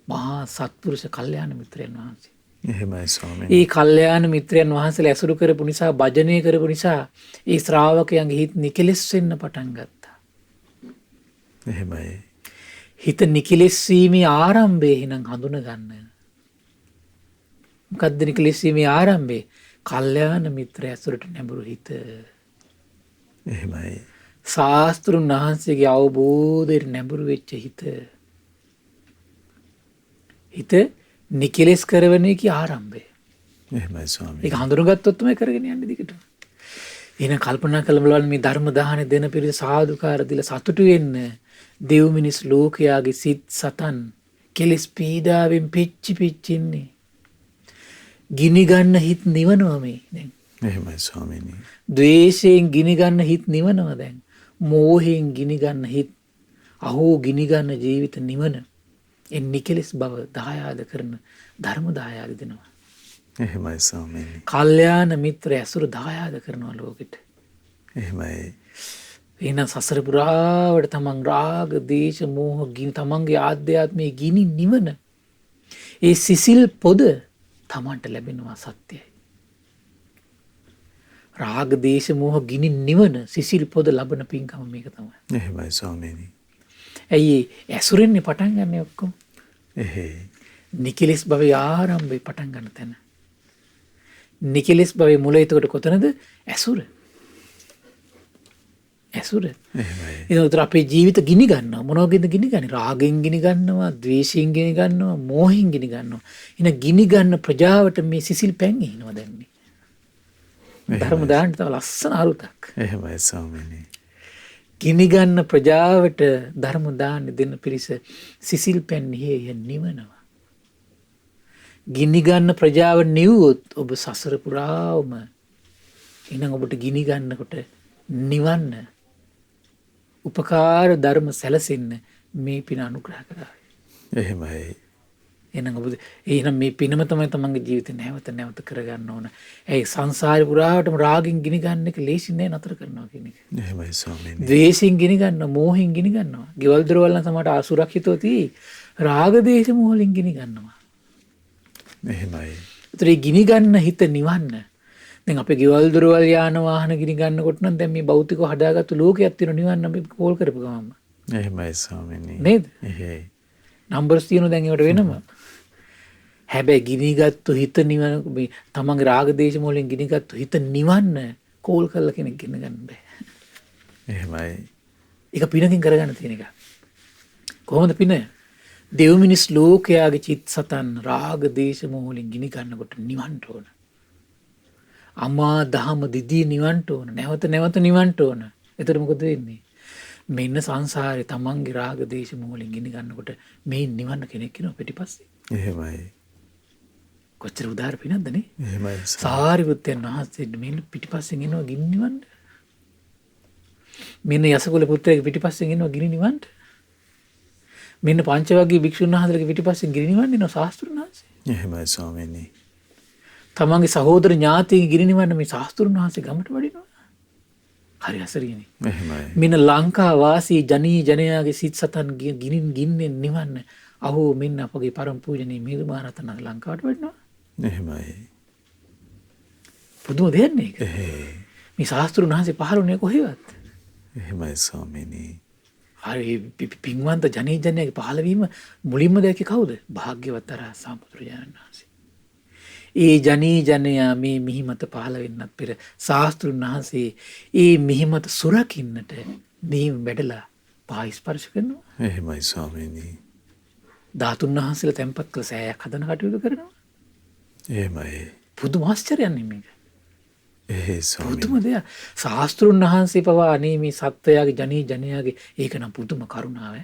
මහා සත්පුරුෂ කල්යාණ මිත්‍රයන් වහන්සේ. එහෙමයි ස්වාමීනි. ඒ කල්යාණ මිත්‍රයන් වහන්සේලා ඇසුරු කරපු නිසා භජනය කරපු නිසා ඒ ශ්‍රාවකයන්ගේ හිත නිකලස් වෙන්න පටන් ගත්තා. එහෙමයි. හිත නිකලස් වීමේ ආරම්භය එහෙනම් හඳුන ගන්න. මොකද්ද නිකලස් වීමේ ආරම්භය? කල්යාණ මිත්‍ර ඇසුරට නැඹුරු හිත. එහෙමයි. ශාස්ත්‍රුන් වහන්සේගේ අවබෝධයට නැඹුරු වෙච්ච හිත. හිත නිකලස් කරවන එකේ ආරම්භය. එහෙමයි ස්වාමීනි. ඒක හඳුනගත්තොත් තමයි කරගෙන යන්නේ දිගට. එහෙනම් කල්පනා කරලා බලන්න මේ ධර්ම දාහනේ දෙන පිරිස සාදුකාර දීලා සතුටු වෙන්න. දෙව් මිනිස් ලෝකයාගේ සිත් සතන් කෙලස් පීඩාවෙන් පිච්චින්නේ. ගිනි ගන්න හිත් නිවනවා මේ දැන්. එහෙමයි ස්වාමීනි. ද්වේෂයෙන් ගිනි ගන්න හිත් නිවනවා දැන්. මෝහයෙන් ගිනි ගන්න හිත් අහෝ ගිනි ගන්න ජීවිත නිවන. ඒ නිකලස් බව දායාද කරන ධර්ම දායාද දෙනවා. එහෙමයි ස්වාමීනි. කල්යාණ මිත්‍ර ඇසුර දායාද කරනවා ලෝකෙට. එහෙමයි. එහෙනම් සසර පුරාවට තමන් රාග, දේශ, මෝහ ගිනි තමන්ගේ ආධ්‍යාත්මයේ ගිනි නිවන. ඒ සිසිල් පොද තමන්ට ලැබෙනවා සත්‍යයි. රාග, දේශ, මෝහ ගිනි නිවන සිසිල් පොද ලබන පින්කම මේක තමයි. එහෙමයි ස්වාමීනි. ඇයි ඇසුරෙන්නේ පටන් ගන්න ඔක්කොම? එහෙයි. නිකලස් භවයේ ආරම්භය පටන් ගන්න තැන. නිකලස් භවයේ මුල එතකොට කොතනද? ඇසුර. ඇසුර. එහෙමයි. ඒතර අපේ ජීවිත ගිනි ගන්නවා. මොනවගෙන්ද ගිනි ගන්නේ? රාගෙන් ගිනි ගන්නවා, ද්වේෂයෙන් ගිනි ගන්නවා, මෝහෙන් ගිනි ගන්නවා. එන ගිනි ගන්න ප්‍රජාවට මේ සිසිල් පැන් එනවා දැන් මේ. ධර්ම දාන්න තව ලස්සන අරුතක්. එහෙමයි ස්වාමීනි. ගිනි ගන්න ප්‍රජාවට ධර්ම දාන්න දෙන පිරිස සිසිල් පැන් නිවනවා. ගිනි ගන්න ප්‍රජාව නිවුවොත් ඔබ සසර පුරාවම එහෙනම් ඔබට ගිනි ගන්නකොට නිවන්න උපකාර ධර්ම සැලසෙන්න මේ පින අනුග්‍රහ කරා. එහෙමයි. එහෙනම් මේ පිනම තමයි තමන්ගේ ජීවිතේ නැවත නැවත කරගන්න ඕන. ඒ සංසාරේ පුරාවටම රාගෙන් ගිනි ගන්න එක ලේසි නෑ නතර කරනවා කියන එක. එහෙමයි ස්වාමීනි. ද්වේෂයෙන් ගිනි ගන්නවා, මෝහෙන් ගිනි ගන්නවා. ගෙවල් දොරවල් නම් සමහරට අසුරක්ෂිතව තියි. රාග දේශ මෝහලින් ගිනි ගන්නවා. එහෙමයි. ඒතර ගිනි ගන්න හිත නිවන්න. දැන් අපේ ගෙවල් දොරවල් යාන වාහන ගිනි ගන්නකොට නම් දැන් මේ භෞතිකව හදාගත්තු ලෝකයක් තියෙන නිවන්න අපි කෝල් කරපු ගමන්ම. එහෙමයි ස්වාමීනි. නේද? එහෙයි. නම්බර්ස් තියෙනවා දැන් ඒවට වෙනම. හැබැයි ගිනිගත්තු හිත නිවන මේ තමන්ගේ රාග දේශ මොලෙන් ගිනිගත්තු හිත නිවන්න කෝල් කරලා කෙනෙක් ගෙන ගන්න බෑ. එහෙමයි. ඒක පිනකින් කරගන්න තියෙන එක. කොහොමද පින? දෙව් මිනිස් ලෝකයාගේ චිත් සතන් රාග දේශ මොහොලින් ගිනි ගන්නකොට නිවන්න ඕන. අමා දහම දිදී නිවන්න ඕන. නැවත නැවත නිවන්න ඕන. එතකොට මොකද වෙන්නේ? මෙන්න සංසාරේ තමන්ගේ රාග දේශ මොහොලින් ගිනි ගන්නකොට මේ නිවන්න කෙනෙක් ඉනවා පිටිපස්සේ. එහෙමයි. කොච්චර උදාර පිනක්ද නේ? එහෙමයි. සාරිපුත්තයන් වහන්සේ මෙන්න පිටිපස්සෙන් එනවා ගිනි නිවන්න. මෙන්න යසකුල පුත්‍රයාගේ පිටිපස්සෙන් එනවා ගිනි නිවන්න. මෙන්න පංචවග්ගී භික්ෂුන් වහන්සේලාගේ පිටිපස්සෙන් ගිනි නිවන්න එනවා ශාස්ත්‍රුන් වහන්සේ. එහෙමයි ස්වාමීනි. තමන්ගේ සහෝදර ඥාතීන් ගිනි නිවන්න මේ ශාස්ත්‍රුන් වහන්සේ ගමට වඩිනවා. හරි අසරීනි. එහෙමයි. මෙන්න ලංකා වාසී ජනී ජනයාගේ සිත් සතන් ගිනින් ගින්නෙන් නිවන්න අහෝ මෙන්න අපගේ පරම පූජනීය මිහිඳු මහරහතන් වහන්සේ ලංකාවට වඩිනවා. එහෙමයි. පුදුම දෙයක් නේ ඒක. එහෙ. මේ ශාස්ත්‍රුන් වහන්සේ පහළුනේ කොහෙවත්. එහෙමයි ස්වාමීනි. හරි පින්වන්ත ජනී ජනයාගේ පහළවීම මුලින්ම දැක්කේ කවුද? භාග්‍යවත් අරහත් සම්බුදුරජාණන් වහන්සේ. ඒ ජනී ජනයා මේ මිහිමත පහළ වෙන්නත් පෙර ශාස්ත්‍රුන් වහන්සේ ඒ මිහිමත සුරකින්නට මේ වැඩලා පහ ස්පර්ශ කරනවා. එහෙමයි ස්වාමීනි. ධාතුන් වහන්සේලා තැන්පත් කළ සෑයක් හදන කටයුතු කරනවා. එහෙමයි. පුදුම ආශ්චර්යයක් නේ මේක. එහෙ ස්වාමීනි. පුදුම දෙයක්. ශාස්ත්‍රුන් වහන්සේ පවා අනේ මේ සත්වයාගේ ජනී ජනයාගේ ඒක නම් පුදුම කරුණාව.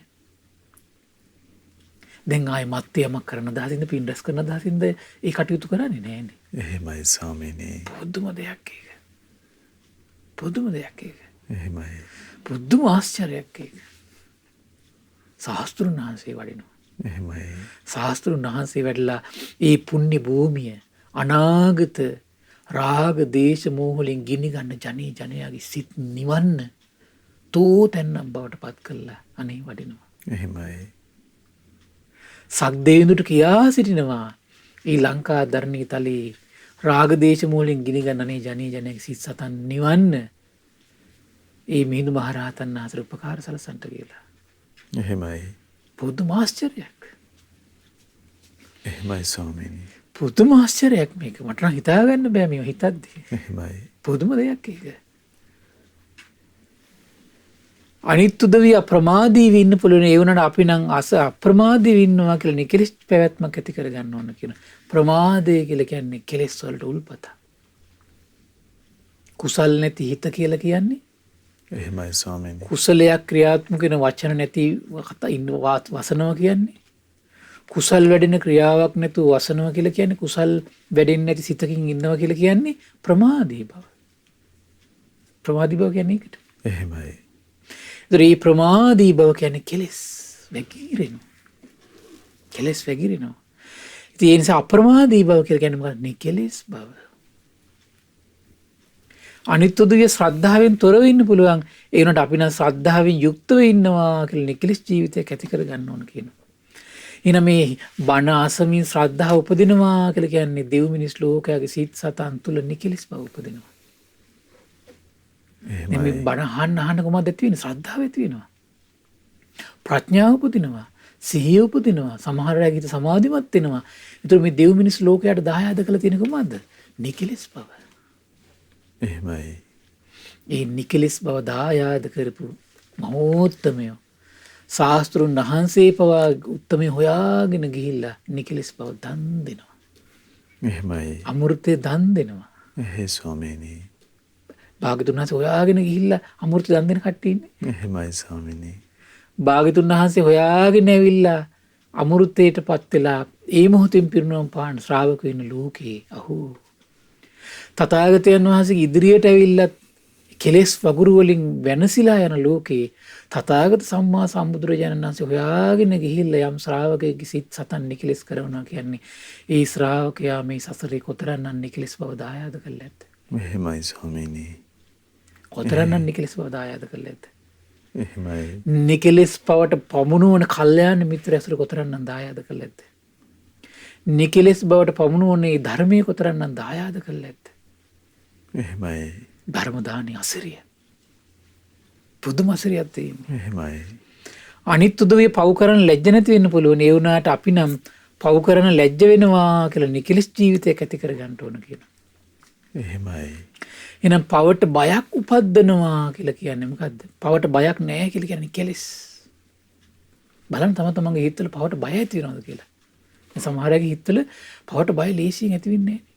දැන් ආයේ මත් යමක් කරන දහසින්ද පින් රැස් කරන දහසින්ද ඒ කටයුතු කරන්නේ නෑනේ. එහෙමයි ස්වාමීනි. පුදුම දෙයක් ඒක. පුදුම දෙයක් ඒක. එහෙමයි. පුදුම ආශ්චර්යයක් ඒක. ශාස්ත්‍රුන් වහන්සේ වඩිනවා. එහෙමයි. ශාස්ත්‍රුන් වහන්සේ වැඩලා ඒ පුණ්‍ය භූමිය අනාගත රාග දේශ මෝහ වලින් ගිනි ගන්න ජනී ජනයාගේ සිත් නිවන්න තෝතැන්නක් බවට පත් කළා අනේ වඩිනවා. එහෙමයි. සක්දේවිඳුට කියා සිටිනවා ඊ ලංකා ධර්ණී තලයේ රාග දේශ මෝහ වලින් ගිනි ගන්න අනේ ජනී ජනයාගේ සිත් සතන් නිවන්න ඒ මිහිඳු මහරහතන් වහන්සේ උපකාර සලසන්ට කියලා. එහෙමයි. පුදුම ආශ්චර්යයක්. එහෙමයි ස්වාමීනි. පුදුම ආශ්චර්යයක් මේක. මට නම් හිතා ගන්න බෑ මේව හිතද්දි. එහෙමයි. පුදුම දෙයක් ඒක. අනිත් උදවිය අප්‍රමාදීව ඉන්න පුළුවන් ඒ වුණාට අපි නම් අප්‍රමාදීව ඉන්නවා කියලා නිකලස් පැවැත්මක් ඇති කර ගන්න ඕන කියන. ප්‍රමාදය කියලා කියන්නේ කෙලෙස් වලට උල්පත. කුසල් නැති හිත කියලා කියන්නේ එහෙමයි ස්වාමීනි. කුසලයක් ක්‍රියාත්මක වෙන වචන නැති ඉන්න වසනවා කියන්නේ කුසල් වැඩෙන ක්‍රියාවක් නැතුව වසනවා කියලා කියන්නේ කුසල් වැඩෙන්නේ නැති සිතකින් ඉන්නවා කියලා කියන්නේ ප්‍රමාදී බව. ප්‍රමාදී බව කියන්නේ ඒකට. එහෙමයි. ඒතර මේ ප්‍රමාදී බව කියන්නේ කෙලෙස් වැగిරෙනවා. කෙලෙස් වැగిරෙනවා. ඉතින් ඒ නිසා අප්‍රමාදී බව කියලා කියන්නේ මොකක්ද? නිකලෙස් බව. අනිත් උදවිය ශ්‍රද්ධාවෙන් තොරව ඉන්න පුළුවන්. ඒ වුණාට අපි නම් ශ්‍රද්ධාවෙන් යුක්තව ඉන්නවා කියලා නිකලෙස් ජීවිතයක් ඇති කර ගන්න ඕන කියනවා. එහෙනම් මේ බණ අසමින් ශ්‍රද්ධාව උපදිනවා කියලා කියන්නේ දෙව් මිනිස් ලෝකයාගේ සිත් සතන් තුල නිකලෙස් බව උපදිනවා. එහෙමයි. මේ බණ අහන්න කොහොමද ඇති වෙන්නේ? ශ්‍රද්ධාව ඇති වෙනවා. ප්‍රඥාව උපදිනවා. සිහිය උපදිනවා. සමහර අය හිත සමාධිමත් වෙනවා. ඒතර මේ දෙව් මිනිස් ලෝකයට දායාද කළ තියෙන කොහොමද? නිකලෙස් බව. එහෙමයි. ඒ නිකලෙස් බව දායාද කරපු මහෝත්තමය ශාස්ත්‍රුන් වහන්සේ පවා උත්තමය හොයාගෙන ගිහිල්ලා නිකලෙස් බව දන් දෙනවා. එහෙමයි. අමෘතය දන් දෙනවා. එහෙ ස්වාමීනි. භාග්‍යතුන් වහන්සේ හොයාගෙන ගිහිල්ලා අමෘත දන් දෙන කට්ටිය ඉන්නේ. එහෙමයි ස්වාමීනි. භාග්‍යතුන් වහන්සේ හොයාගෙන ඇවිල්ලා අමෘතයටපත් වෙලා ඒ මොහොතින් පිරිනොම් පාන ශ්‍රාවකයෝ ඉන්න ලෝකේ අහෝ තථාගතයන් වහන්සේ ඉදිරියට ඇවිල්ලා කෙලෙස් වගුරු වලින් වෙනසිලා යන ලෝකේ තථාගත සම්මා සම්බුදුරජාණන් වහන්සේ හොයාගෙන ගිහිල්ලා යම් ශ්‍රාවකයෙකුගේ සිත් සතන් නිකලෙස් කරනවා කියන්නේ ඒ ශ්‍රාවකයා මේ සසරේ කොතරම්නම් නිකලෙස් බව දායාද කළා ඇද්ද? එහෙමයි ස්වාමීනි. කොතරම්නම් නිකලෙස් බව දායාද කළා ඇද්ද? එහෙමයි. නිකලෙස් බවට පමුණුවන කල්යාණ මිත්‍ර ඇසුර කොතරම්නම් දායාද කළා ඇද්ද? නිකලෙස් බවට පමුණුවන මේ ධර්මයේ කොතරම්නම් දායාද කළා ඇද්ද? එහෙමයි. ධර්ම දානි අසිරිය. පුදුම අසිරියක් තියෙනවා. එහෙමයි. අනිත් උදවිය පව් කරන ලැජ්ජ නැති වෙන්න පුළුවන්. ඒ වුණාට අපි නම් පව් කරන ලැජ්ජ වෙනවා කියලා නිකලෙස් ජීවිතයක් ඇති කර ගන්න ඕන කියනවා. එහෙමයි. එහෙනම් පවට බයක් උපද්දනවා කියලා කියන්නේ මොකද්ද? පවට බයක් නැහැ කියලා කියන්නේ කෙලෙස්. බලන්න තමන්ගේ හිතවල පවට බය ඇති වෙනවද කියලා. සමහර අයගේ හිතවල පවට බය ලේසියෙන් ඇති වෙන්නේ නැහැ.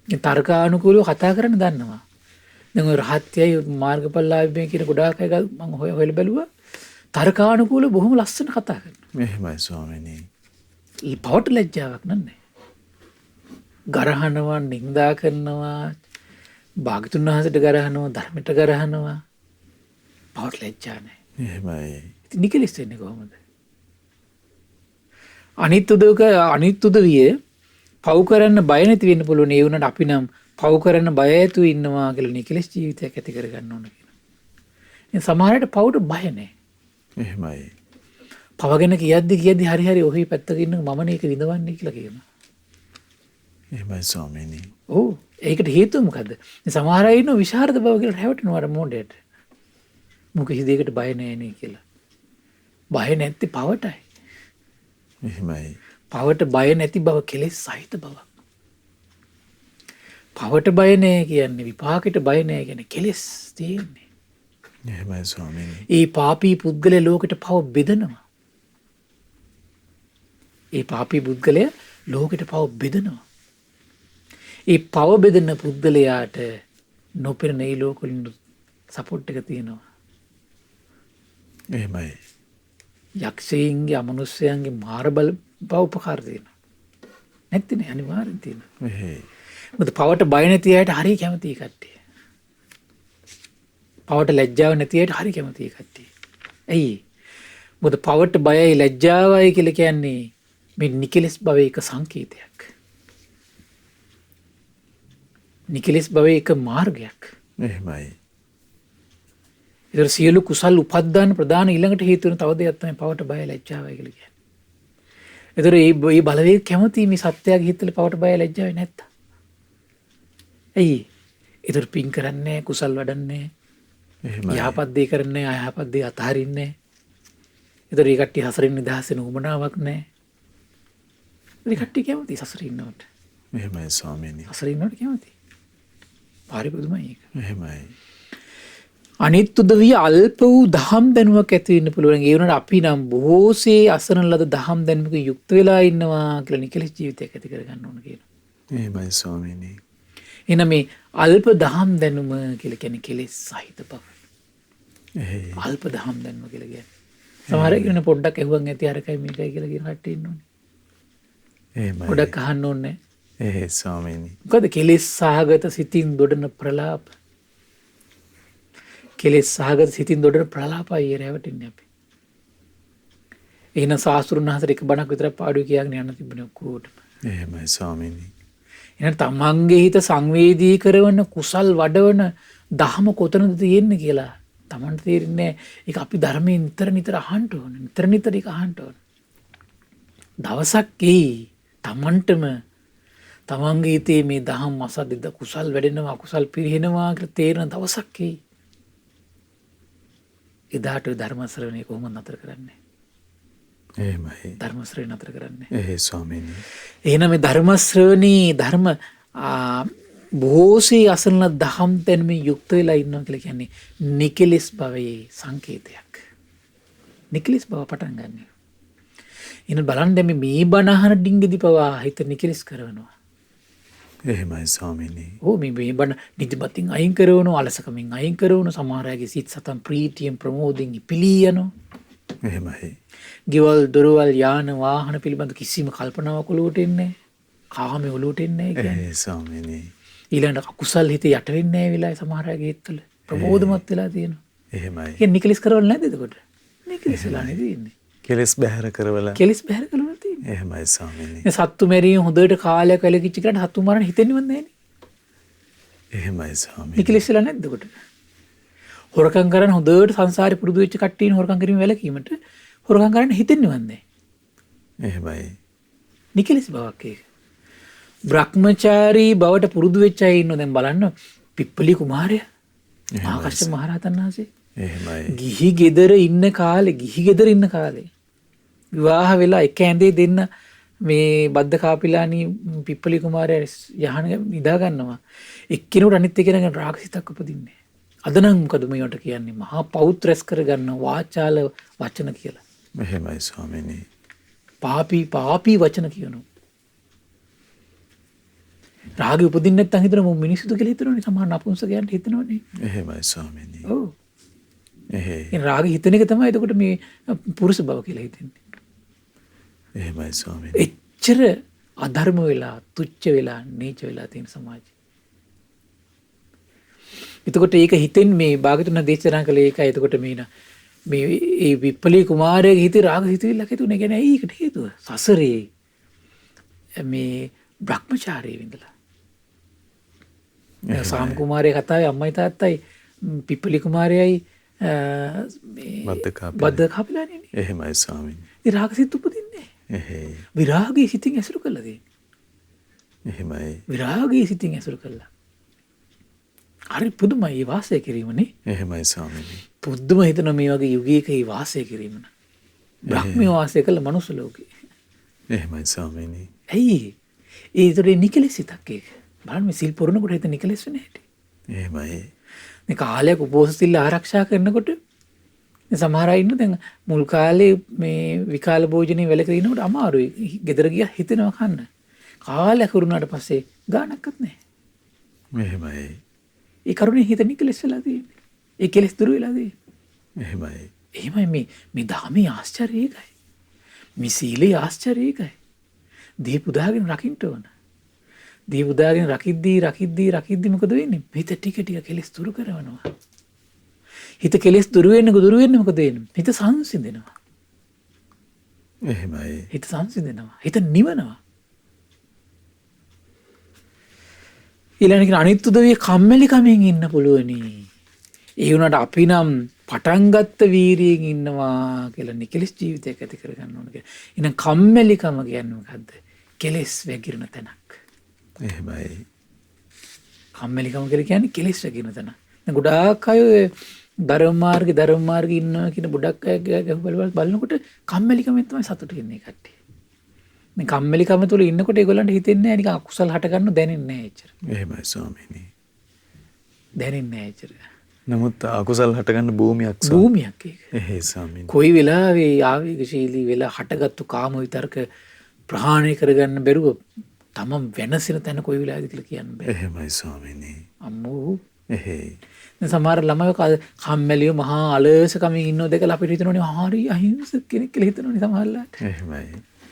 තර්කානුකූලව කතා කරන්න දන්නවා. දැන් ඔය රහත්යයි මාර්ගඵලලාභී කියන ගොඩාක් අය මම හොයලා බැලුවා. තර්කානුකූලව බොහොම ලස්සන කතා කරනවා. එහෙමයි ස්වාමීනි. ඊ පවට ලැජ්ජාවක් නැහැ. ගරහනවා, නිඳා කරනවා, භාගතුන් වහන්සේට ගරහනවා, ධර්මයට ගරහනවා. පවට ලැජ්ජා නැහැ. එහෙමයි. ඉතින් නිකලෙස් වෙන්නේ කොහොමද? අනිත් උදවිය පව් කරන්න බය නැති වෙන්න පුළුවන්. ඒ වුණාට අපි නම් පව් කරන්න බය ඇතු ඉන්නවා කියලා නිකලස් ජීවිතයක් ඇති කරගන්න ඕන කියනවා. ඉතින් සමහරවිට පව්ට බය නැහැ. එහෙමයි. පව ගැන කියද්දි හරි ඔහි පැත්තක ඉන්න මම මේක විඳවන්නේ කියලා කියනවා. එහෙමයි ස්වාමීනි. ඔව් ඒකට හේතුව මොකද්ද? සමහර අය ඉන්නවා විශාරද බව කියලා හැවටෙනවා අර මොඩේට. මොකද හිතේකට බය නැහැ නේ කියලා. බය නැති පවටයි. එහෙමයි. පවට බය නැති බව කෙලෙස් සහිත බව. පවට බය නැහැ කියන්නේ විපාකෙට බය නැහැ කියන්නේ කෙලෙස් තියෙන්නේ. එහෙමයි ස්වාමීනි. ඒ පාපී පුද්ගලයා ලෝකෙට පව බෙදනවා. ඒ පාපී පුද්ගලයා ලෝකෙට පව බෙදනවා. ඒ පව බෙදෙන පුද්ගලයාට නොපෙනෙන ඒ ලෝකවලින් සපෝට් එක තියෙනවා. එහෙමයි. යක්ෂයින්ගේ අමනුෂ්‍යයන්ගේ මාර බල බව උපකාර දෙනවා. නැත්තිනේ අනිවාර්යෙන් තියෙනවා. එහෙයි. මොකද පවට බය නැති අයට හරිය කැමතියි කට්ටිය. පවට ලැජ්ජාව නැති අයට හරිය කැමතියි කට්ටිය. ඇයි? මොකද පවට බයයි ලැජ්ජාවයි කියලා කියන්නේ මේ නිකලස් භවයේ එක සංකේතයක්. නිකලස් භවයේ එක මාර්ගයක්. එහෙමයි. ඒතර සියලු කුසල් උපද්දාන ප්‍රධාන ඊළඟට හේතු වෙන තව දෙයක් තමයි පවට බය ලැජ්ජාවයි කියලා කියන්නේ. ඒතර මේ බලවේග කැමති මේ සත්‍යයේ හිතල පවට බය ලැජ්ජාවයි නැත්තම්. ඇයි? ඒතර පින් කරන්නේ කුසල් වඩන්නේ. එහෙමයි. යහපත් දේ කරන්නේ අයහපත් දේ අතහරින්නේ. ඒතර ඒ කට්ටිය හසරින් නිදහස් වෙන උමනාවක් නැහැ. ඒ කට්ටිය කැමති සසරින් ඉන්නවට. එහෙමයි ස්වාමීනි. සසරින් ඉන්නවට කැමති. පාරිපුදුමයි ඒක. එහෙමයි. අනිත් උදවිය අල්ප වූ දහම් දැනුවක් ඇති වෙන්න පුළුවන්. ඒ වුණාට අපි නම් බොහෝසේ අසරණ ලද දහම් දැනුමක යුක්ත වෙලා ඉන්නවා කියලා නිකලස් ජීවිතයක් ඇති කරගන්න ඕන කියනවා. එහෙමයි ස්වාමීනි. එහෙනම් මේ අල්ප දහම් දැනුම කියලා කියන්නේ කෙලෙස් සහිත බව. එහෙයි. අල්ප දහම් දැනුම කියලා කියන්නේ. සමහර කෙනෙක් පොඩ්ඩක් ඇහුවන් ඇති අරකයි මේකයි කියලා කියන කට්ටිය ඉන්නෝනේ. එහෙමයි. පොඩ්ඩක් අහන්න ඕනේ. එහෙයි ස්වාමීනි. මොකද කෙලෙස් සහගත සිතින් දොඩන ප්‍රලාප. කෙලෙස් සහගත සිතින් දොඩන ප්‍රලාපයි රැවටෙන්නේ අපි. එහෙනම් සාස්ෘණ හතර එක බණක් විතරක් පාඩුවේ කියාගෙන යන්න තිබුණේ ඔක්කොටම. එහෙමයි ස්වාමීනි. එහෙනම් තමන්ගේ හිත සංවේදී කරන කුසල් වඩවන දහම කොතනද තියෙන්නේ කියලා තමන්ට තේරෙන්නේ නැහැ. ඒක අපි ධර්මයෙන් නිතර අහන්න ඕන. නිතර ඒක අහන්න ඕන. දවසක් එයි තමන්ටම තමන්ගේ හිතේ මේ දහම් අසද්ද කුසල් වැඩෙනවා කුසල් පිරිහෙනවා කියලා තේරෙන දවසක් එයි. එදාට ධර්ම ශ්‍රවණය කොහොමද නතර කරන්නේ? එහෙමයි. ධර්ම ශ්‍රවණය නතර කරන්නේ. එහෙයි ස්වාමීනි. එහෙනම් මේ ධර්ම ශ්‍රවණී ධර්ම බොහෝසේ අසරණ දහම් දැනුමින් යුක්ත වෙලා ඉන්නවා කියලා කියන්නේ නිකලස් භවයේ සංකේතයක්. නිකලස් භව පටන් ගන්න. එහෙනම් බලන්න දැන් මේ බණ අහන ඩිංගිදි පවා හිත නිකලස් කරනවා. එහෙමයි ස්වාමීනි. ඕ මේ බණ නිදිමතින් අයින් කරනවා අලසකමින් අයින් කරනවා සමහර අයගේ සිත් සතන් ප්‍රීතියෙන් ප්‍රමෝදයෙන් ඉපිලී යනවා. එහෙමයි. ගෙවල් දොරවල් යාන වාහන පිළිබඳ කිසිම කල්පනාවක් ඔලුවට එන්නේ නැහැ. කාමයේ ඔලුවට එන්නේ නැහැ කියන්නේ. එහෙයි ස්වාමීනි. ඊළඟට අකුසල් හිතේ යට වෙන්නේ නැහැ වෙලාවේ සමහර අයගේ හිතවල ප්‍රමෝදමත් වෙලා තියෙනවා. එහෙමයි. ඒක නිකලස් කරවල නැද්ද එතකොට? නිකලස් වෙලා නේ තියෙන්නේ. කෙලස් බැහැර කරවලා. කෙලස් බැහැර කරවල තියෙන්නේ. එහෙමයි ස්වාමීනි. මේ සත්තු මැරීම හොඳට කාලයක් වැලකිච්ච කරාට සත්තු මරන්න හිතෙන්නේවත් නැහැ නේ. එහෙමයි ස්වාමීනි. නිකලස් වෙලා නැද්ද එතකොට? හොරකම් කරන හොඳට සංසාරේ පුරුදු වෙච්ච කට්ටියන හොරකම් කිරීම වැලකීමට හොරකම් කරන්න හිතෙන්නේවත් නැහැ. එහෙමයි. නිකලස් බවක් ඒක. බ්‍රහ්මචාරී බවට පුරුදු වෙච්ච අය ඉන්නෝ දැන් බලන්න පිප්පලි කුමාරයා ආකාශ මහරහතන් වහන්සේ එහෙමයි. ගිහි ගෙදර ඉන්න කාලේ විවාහ වෙලා එක ඇඳේ දෙන්න මේ බද්ද කාපිලානි පිප්පලි කුමාරයා යහන නිදා ගන්නවා එක්කිනුට අනිත් එක්කෙනාගෙන් රාගසිතක් උපදින්නේ. අද නම් මොකද මේවට කියන්නේ මහා පෞත්‍රස් කරගන්න වාචාල වචන කියලා. එහෙමයි ස්වාමීනි. පාපී වචන කියනවා. රාගය උපදින්න නැත්නම් හිතන මො මිනිස්සුද කියලා හිතනවනේ සමහර නපුංසකයන්ට හිතනවනේ. එහෙමයි ස්වාමීනි. ඔව්. එහෙයි. ඒ රාගය හිතන එක තමයි එතකොට මේ පුරුෂ බව කියලා හිතන්නේ. එහෙමයි ස්වාමීනි. එච්චර අධර්ම වෙලා තුච්ච වෙලා නීච වෙලා තියෙන සමාජය. එතකොට ඒක හිතෙන් මේ භාගතුන දේශනා කළේ ඒකයි. එතකොට මේ ඒ විප්පලී කුමාරයාගේ හිතේ රාග හිතවිල්ලක් හිතුනේ. කියන්නේ ඇයි ඒකට හේතුව? සසරේ මේ බ්‍රහ්මචාරී විඳලා. සාම කුමාරය කතාවේ අම්මයි තාත්තයි පිප්පලි කුමාරයයි බද්ධ කාපිලා නේ. එහෙමයි ස්වාමීනි. ඒ රාගසිත උපදින්නේ. එහෙයි. විරාගයේ සිතින් ඇසුරු කළා දෙන්නේ. එහෙමයි. විරාගයේ සිතින් ඇසුරු කළා. හරි පුදුමයි මේ වාසය කිරීමනේ. එහෙමයි ස්වාමීනි. පුදුම හිතන මේ වගේ යුගයක මේ වාසය කිරීම. බ්‍රහ්මී වාසය කළ මනුස්ස ලෝකේ. එහෙමයි ස්වාමීනි. ඇයි? ඒතරේ නිකලෙස් සිතක් ඒක. බලන්න මේ සිල් පුරනකොට හිත නිකලෙස් වෙන්නේ නැහැටි. එහෙමයි. මේ කාලයක් උපෝසථ සිල් ආරක්ෂා කරනකොට සමහර අය ඉන්න දැන් මුල් කාලේ මේ විකාල භෝජනේ වැළකී ඉනකොට අමාරුයි. ගෙදර ගියා හිතෙනවා කන්න. කාලයක් වුණාට පස්සේ ගානක්වත් නැහැ. එහෙමයි. ඒ කරුණේ හිත නිකලෙස් වෙලා තියෙන්නේ. ඒ කෙලෙස් දුරු වෙලා තියෙන්නේ. එහෙමයි. එහෙමයි මේ ධර්මයේ ආශ්චර්යය ඒකයි. මේ සීලේ ආශ්චර්යය ඒකයි. දී පුදාගෙන රකින්න ඕන. දී පුදාගෙන රකිද්දී මොකද වෙන්නේ? හිත ටික ටික කෙලෙස් දුරු කරනවා. හිත කෙලෙස් දුරු වෙන්නේ මොකද වෙන්නේ? හිත සංසිඳෙනවා. එහෙමයි. හිත සංසිඳෙනවා. හිත නිවනවා. ඊළඟට අනිත් උදවිය කම්මැලි කමෙන් ඉන්න පුළුවනි. ඒ වුණාට අපි නම් පටන් ගත්ත වීරියෙන් ඉන්නවා කියලා නිකලස් ජීවිතයක් ඇති කරගන්න ඕන කියලා. එහෙනම් කම්මැලිකම කියන්නේ මොකද්ද? කෙලෙස් වැగిරෙන තැනක්. එහෙමයි. කම්මැලිකම කියලා කියන්නේ කෙලෙස් වැగిරෙන තැන. දැන් ගොඩාක් අය ධර්ම මාර්ගේ ඉන්නවා කියන ගොඩක් අය බලනකොට කම්මැලිකමෙන් තමයි සතුටු වෙන්නේ කට්ටිය. මේ කම්මැලිකම තුල ඉන්නකොට ඒගොල්ලන්ට හිතෙන්නේ නැහැ නිකන් අකුසල් හට ගන්න දැනෙන්නේ නැහැ එච්චර. එහෙමයි ස්වාමීනි. දැනෙන්නේ නැහැ එච්චර. නමුත් අකුසල් හටගන්න භූමියක් භූමියක් ඒක. එහෙයි ස්වාමීනි. කොයි වෙලාවෙ ආවේගශීලී වෙලා හටගත්තු කාම විතරක ප්‍රහාණය කරගන්න බැරුව තමන් වෙනසින තැන කොයි වෙලාවද කියලා කියන්න බෑ. එහෙමයි ස්වාමීනි. අම්මෝ. එහෙයි. දැන් සමහර ළමයෝ කම්මැලිව මහා අලසකමින් ඉන්නව දැකලා අපිට හිතෙනවනේ හරි අහිංසක කෙනෙක් කියලා හිතනවනේ සමහරලාට. එහෙමයි.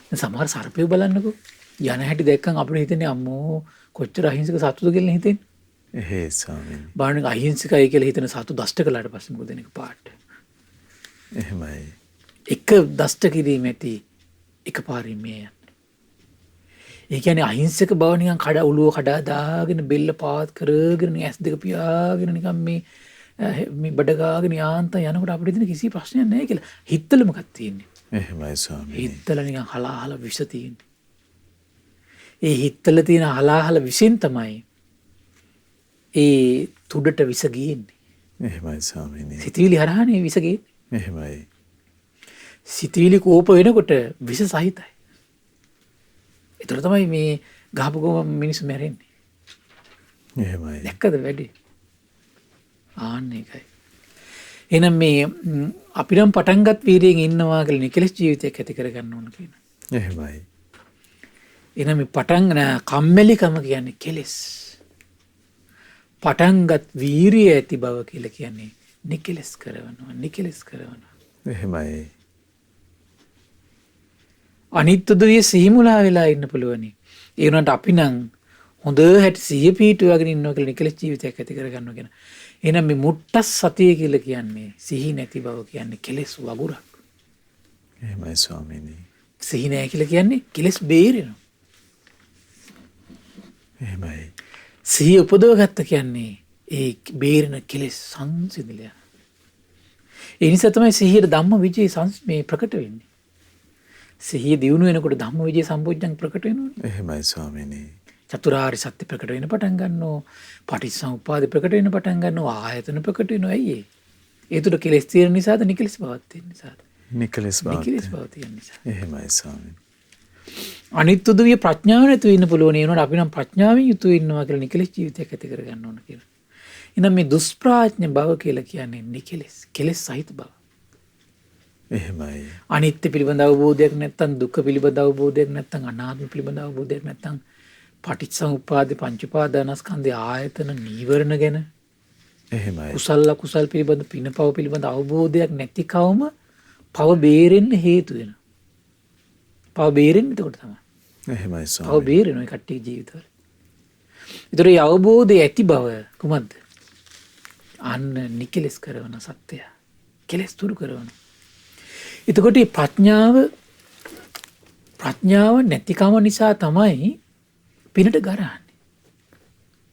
දැන් සමහර සර්පයෝ බලන්නකෝ. යන හැටි දැක්කම අපිට හිතෙන්නේ අම්මෝ කොච්චර අහිංසක සතුද කියලා හිතෙන්නේ. එහෙයි ස්වාමීනි. බාණක අහිංසකයි කියලා හිතන සතු දෂ්ට කළාට පස්සේ මොකද වෙන්නේ පාට? එහෙමයි. එක දෂ්ට කිරීම ඇති එකපාරින් මේ යන්නේ. ඒ කියන්නේ අහිංසක බව නිකන් ඔළුව කඩා දාගෙන බෙල්ල පාත් කරගෙන ඇස් දෙක පියාගෙන නිකන් මේ බඩ ගාගෙන යාන්තම් යනකොට අපිට දෙන කිසි ප්‍රශ්නයක් නැහැ කියලා. හිතවල මොකක්ද තියෙන්නේ? එහෙමයි ස්වාමීනි. හිතවල නිකන් හලාහල විෂ තියෙන්නේ. ඒ හිතවල තියෙන හලාහල විෂෙන් තමයි ඒ තුඩට විස ගියන්නේ. එහෙමයි ස්වාමීනි. සිතවිලි හරහානේ විස ගියන්නේ. එහෙමයි. සිතවිලි කෝප වෙනකොට විස සහිතයි. ඒතර තමයි මේ ගහපු ගම මිනිස්සු මැරෙන්නේ. එහෙමයි. දැක්කද වැඩි? ආන්න ඒකයි. එහෙනම් මේ අපිනම් පටන්ගත් වීරියෙන් ඉන්නවා කියලා නිකලස් ජීවිතයක් ඇති කරගන්න ඕන කියන. එහෙමයි. එහෙනම් මේ පටන් කම්මැලිකම කියන්නේ කෙලස්. පටන්ගත් වීරිය ඇති බව කියලා කියන්නේ නිකලස් කරනවා. එහෙමයි. අනිත් උදවිය සිහිමුලා වෙලා ඉන්න පුළුවනි. ඒ වුණාට අපි නම් හොඳ හැටි සිහිය පිහිටුවාගෙන ඉන්නවා කියලා නිකලස් ජීවිතයක් ඇති කරගන්නවා කියන. එහෙනම් මේ මුට්ටස් සතිය කියලා කියන්නේ සිහි නැති බව කියන්නේ කෙලස් වගුරක්. එහෙමයි ස්වාමීනි. සිහි නැහැ කියලා කියන්නේ කෙලස් බේරෙනවා. එහෙමයි. සිහිය උපදවගත්ත කියන්නේ ඒ බේරෙන කෙලස් සංසිඳිලා. ඒ නිසා තමයි සිහියට ධම්ම විජේ මේ ප්‍රකට වෙන්නේ. සිහිය දියුණු වෙනකොට ධම්ම විජේ සම්පූර්ණ ප්‍රකට වෙනවනේ. එහෙමයි ස්වාමීනි. චතුරාර්ය සත්‍ය ප්‍රකට වෙන පටන් ගන්නවා. පටිච්චසමුප්පාද ප්‍රකට වෙන පටන් ගන්නවා. ආයතන ප්‍රකට වෙනවා. ඇයි ඒ? ඒ තුල කෙලස් තියෙන නිසාද නිකලස් බවක් තියෙන නිසාද? නිකලස් බව තියෙන නිසා. එහෙමයි ස්වාමීනි. අනිත් උදවිය ප්‍රඥාව නැතුව ඉන්න පුළුවන්. ඒ වුණාට අපි නම් ප්‍රඥාවෙන් යුතුව ඉන්නවා කියලා නිකලස් ජීවිතයක් ඇති කරගන්න ඕන කියලා. එහෙනම් මේ දුෂ්ප්‍රඥ බව කියලා කියන්නේ නිකලස්. කෙලස් සහිත බව. එහෙමයි. අනිත්‍ය පිළිබඳ අවබෝධයක් නැත්නම් දුක්ඛ පිළිබඳ අවබෝධයක් නැත්නම් අනාත්ම පිළිබඳ අවබෝධයක් නැත්නම් පටිච්චසමුප්පාද පංච උපාදානස්කන්ධය ආයතන නීවරණ ගැන එහෙමයි. කුසල කුසල් පිළිබඳ පිනපව පිළිබඳ අවබෝධයක් නැති කවම පව බේරෙන්න හේතු වෙනවා. පව බේරෙන්නේ එතකොට තමයි. එහෙමයි පව ස්වාමීනි. බේරෙනවා ඒ කට්ටිය ජීවිතවල. ඒතර ඒ අවබෝධය ඇති බව කුමක්ද? අන්න නිකලස් කරන සත්‍යය. කෙලස් දුරු කරන. එතකොට ප්‍රඥාව නැතිකම නිසා තමයි පිනට ගරහන්නේ.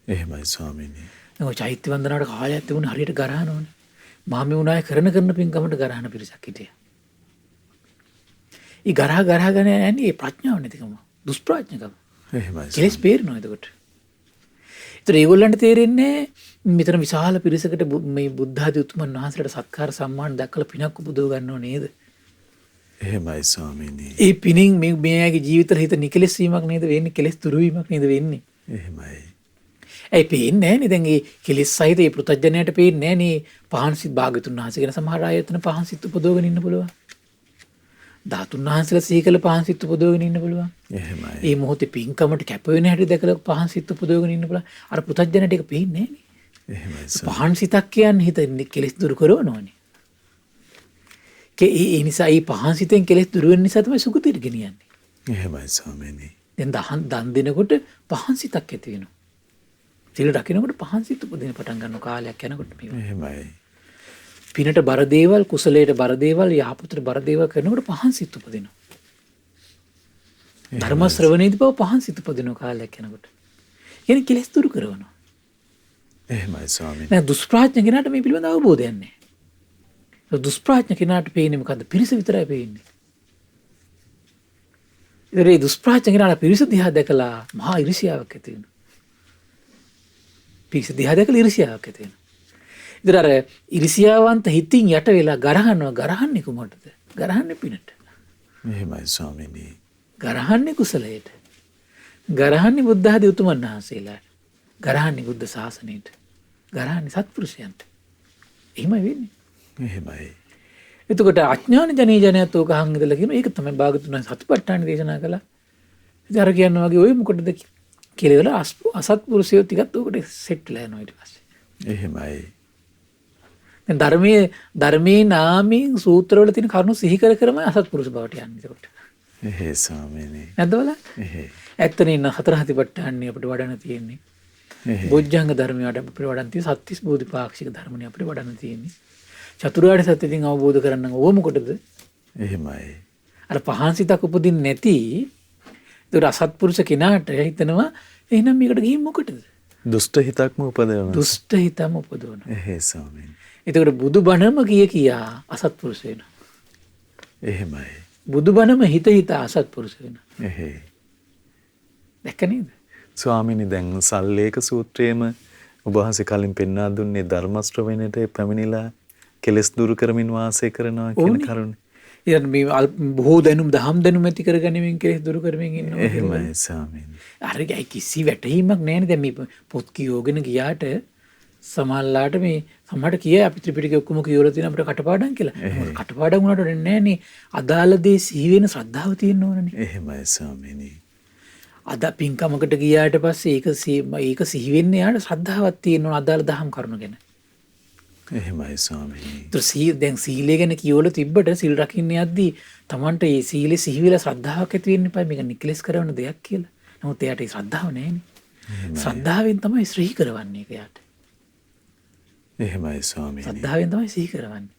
එහෙමයි ස්වාමීනි. ඔය චෛත්‍ය වන්දනාවට කාලයක් තිබුණා හරියට ගරහන ඕනේ. මම මේ උනාය කරන පින්කමට ගරහන පිරිසක් හිටියා. ඊ ගරහගෙන යන්නේ ප්‍රඥාව නැතිකම. දුෂ්ප්‍රඥකම. එහෙමයි. කෙලස් පේරනවා එතකොට. ඒතර ඒගොල්ලන්ට තේරෙන්නේ මෙතන විශාල පිරිසකට මේ බුද්ධ ආදී උතුමන් වහන්සේලාට සත්කාර සම්මාන දක්වලා පිනක් උපදව ගන්නව නේද? එහෙමයි ස්වාමීනි. ඒ පිනින් මේගේ ජීවිතේ හිත නිකලස් වීමක් නේද වෙන්නේ? කෙලස් දුරු වීමක් නේද වෙන්නේ? එහෙමයි. ඒ පේන්නේ නැහැ නේ දැන් ඒ කෙලස් සහිත ඒ පෘථජ්ජනයට පේන්නේ නැහැ නේ පහන් සිත් භාගතුන් වහන්සේ කියන සමහර අය එතන පහන් සිත් උපදවගෙන ඉන්න පුළුවන්. ධාතුන් වහන්සේලා සිහි කළ පහන් සිත් උපදවගෙන ඉන්න පුළුවන්. එහෙමයි. ඒ මොහොතේ පින්කමට කැප වෙන හැටි දැකලා පහන් සිත් උපදවගෙන ඉන්න පුළුවන්. අර පෘථජ්ජනයට ඒක පේන්නේ නැහැ නේ. එහෙමයි. පහන් සිතක් කියන්නේ හිත කෙලස් දුරු කරනවනේ. ඒ නිසා මේ පහන් සිතෙන් කෙලස් දුරු වෙන නිසා තමයි සුගතියට ගෙනියන්නේ. එහෙමයි ස්වාමීනි. දැන් දන් දෙනකොට පහන් සිතක් ඇති වෙනවා. සිල් රකින්නකොට පහන් සිත උපදින පටන් ගන්න කාලයක් යනකොට මේ. එහෙමයි. පිනට බර දේවල්, කුසලයට බර දේවල්, යහපතට බර දේවල් කරනකොට පහන් සිත උපදිනවා. ධර්ම ශ්‍රවණයේදී බව පහන් සිත උපදින කාලයක් යනකොට. කියන්නේ කෙලස් දුරු කරනවා. එහෙමයි ස්වාමීනි. දැන් දුෂ්ප්‍රඥ කෙනාට මේ පිළිබඳ අවබෝධයක් නැහැ. දුෂ්ප්‍රඥ කෙනාට පේන්නේ මොකද්ද? පිරිස විතරයි පේන්නේ. ඒ දුෂ්ප්‍රඥ කෙනාට පිරිස දිහා දැකලා මහා ඉරිසියාවක් ඇති වෙනවා. පිරිස දිහා දැකලා ඉරිසියාවක් ඇති වෙනවා. ඉතින් අර ඉරිසියාවන්ත හිතින් යට වෙලා ගරහන්නේ කුමටද? ගරහන්නේ පිනට. එහෙමයි ස්වාමීනි. ගරහන්නේ කුසලයට. ගරහන්නේ බුද්ධ ආදී උතුමන් වහන්සේලාට. ගරහන්නේ බුද්ධ ශාසනයට. ගරහන්නේ සත්පුරුෂයන්ට. එහෙමයි වෙන්නේ. එහෙමයි. එතකොට අඥාන ජනී ජනයත් ඕක අහන් ඉඳලා කියන ඒක තමයි භාගතුන් වහන්සේ සතිපට්ඨාන දේශනා කළා. ඉතින් අර කියනවා වගේ ඔය මොකටද කියලා අසත්පුරුෂයෝ ටිකත් ඕකට සෙට් වෙලා යනවා ඊට පස්සේ. එහෙමයි. දැන් ධර්මයේ නාමයෙන් සූත්‍රවල තියෙන කරුණු සිහි කරම අසත්පුරුෂ බවට යන්නේ ඒකට. එහෙයි ස්වාමීනි. නැද්ද බලන්න? එහෙයි. ඇත්තනේ ඉන්න හතර හතිපට්ඨාන්නේ අපිට වඩන්න තියෙන්නේ. එහෙයි. බොජ්ජංග ධර්මයට අපිට වඩන්න තියෙන්නේ සත්‍තිස් බෝධිපාක්ෂික ධර්මනේ අපිට වඩන්න තියෙන්නේ. චතුරාර්ය සත්‍ය ඉතින් අවබෝධ කරගන්න ඕව මොකටද? එහෙමයි. අර පහන් සිතක් උපදින්නේ නැති ඒතර අසත්පුරුෂ කෙනාට හිතනවා එහෙනම් මේකට ගිහින් මොකටද? දුෂ්ට හිතක්ම උපදවනවා. දුෂ්ට හිතම උපදවනවා. එහෙයි ස්වාමීනි. ඒතකොට බුදුබණම කියා අසත්පුරුෂ වෙනවා. එහෙමයි. බුදුබණම හිත අසත්පුරුෂ වෙනවා. එහෙයි. දැක්ක නේද? ස්වාමීනි දැන් සල්ලේක සූත්‍රයේම ඔබ වහන්සේ කලින් පෙන්වා දුන්නේ ධර්ම ශ්‍රවණයට පැමිණිලා කෙලස් දුරු කරමින් වාසය කරනවා කියන කරුණ. ඊට මේ බොහෝ දැනුම් දහම් දැනුම් ඇති කරගැනීමෙන් කෙලස් දුරු කරමින් ඉන්නවා. එහෙමයි ස්වාමීනි. අර කිසි වැටහීමක් නැහැ නේ. දැන් මේ පොත් කියෝගෙන ගියාට සමහරලාට මේ සමහරට කියයි අපි ත්‍රිපිටකය ඔක්කොම කියවලා තියෙන අපිට කටපාඩම් කියලා. කටපාඩම් වුණාට වෙන්නේ නැහැ නේ. අදාළ දේ සිහි වෙන ශ්‍රද්ධාව තියෙන්න ඕනනේ. එහෙමයි ස්වාමීනි. අද පින්කමකට ගියාට පස්සේ ඒක සිහි වෙන්නේ යාට ශ්‍රද්ධාවක් තියෙන්න ඕන අදාළ දහම් කරුණු ගැන. එහෙමයි ස්වාමීනි. දැන් සීලය ගැන කියවල තිබ්බට සිල් රකින්න යද්දී Tamanට මේ සීලේ සිහි වෙලා ශ්‍රද්ධාවක් ඇති වෙන්න එපා. මේක නිකලස් කරන දෙයක් කියලා. නමුත් එයාට ඒ ශ්‍රද්ධාව නැහැනේ. ශ්‍රද්ධාවෙන් තමයි සිහි කරවන්නේ එයාට. එහෙමයි ස්වාමීනි. ශ්‍රද්ධාවෙන් තමයි සිහි කරවන්නේ.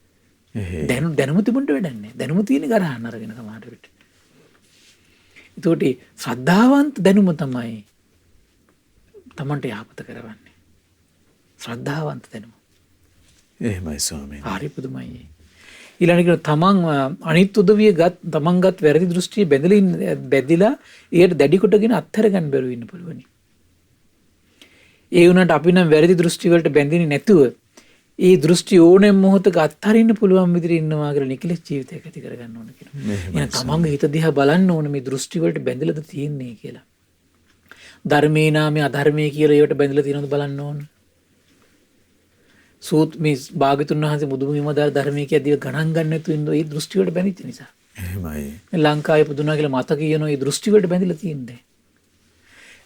එහෙයි. දැනුම තිබුණට වැඩක් නැහැ. දැනුම තියෙන ගරහන්න අරගෙන සමහර විට. ඒතකොට ශ්‍රද්ධාවන්ත දැනුම තමයි Tamanට යහපත කරවන්නේ. ශ්‍රද්ධාවන්ත දැනුම. එහෙමයි ස්වාමීනි. හරි පුදුමයි. ඊළඟට තමන් අනිත් උදවිය තමන්ගත් වැරදි දෘෂ්ටිය බැඳිලා ඒකට දැඩි කොටගෙන අත්හැර ගන්න බැරුව ඉන්න පුළුවනි. ඒ වුණාට අපි නම් වැරදි දෘෂ්ටි වලට බැඳෙන්නේ නැතුව ඒ දෘෂ්ටි ඕනෙම මොහොතක අත්හරින්න පුළුවන් විදිහට ඉන්නවා කියලා නිකලස් ජීවිතයක් ඇති කරගන්න ඕන කියලා. එහෙනම් තමන්ගේ හිත දිහා බලන්න ඕන මේ දෘෂ්ටි වලට බැඳලාද තියෙන්නේ කියලා. ධර්මේ නාමයේ අධර්මයේ කියලා ඒවට බැඳලා තියෙනවද බලන්න ඕන. සූත් මේ භාගතුන් වහන්සේ බුදුමුහි මදාර ධර්මයේ කියද්දී ගණන් ගන්න නැතුව ඉන්න ඒ දෘෂ්ටි වලට බැඳිච්ච නිසා. එහෙමයි. ලංකාවේ පුදුනා කියලා මත කියන ඒ දෘෂ්ටි වලට බැඳිලා තියෙන්නේ.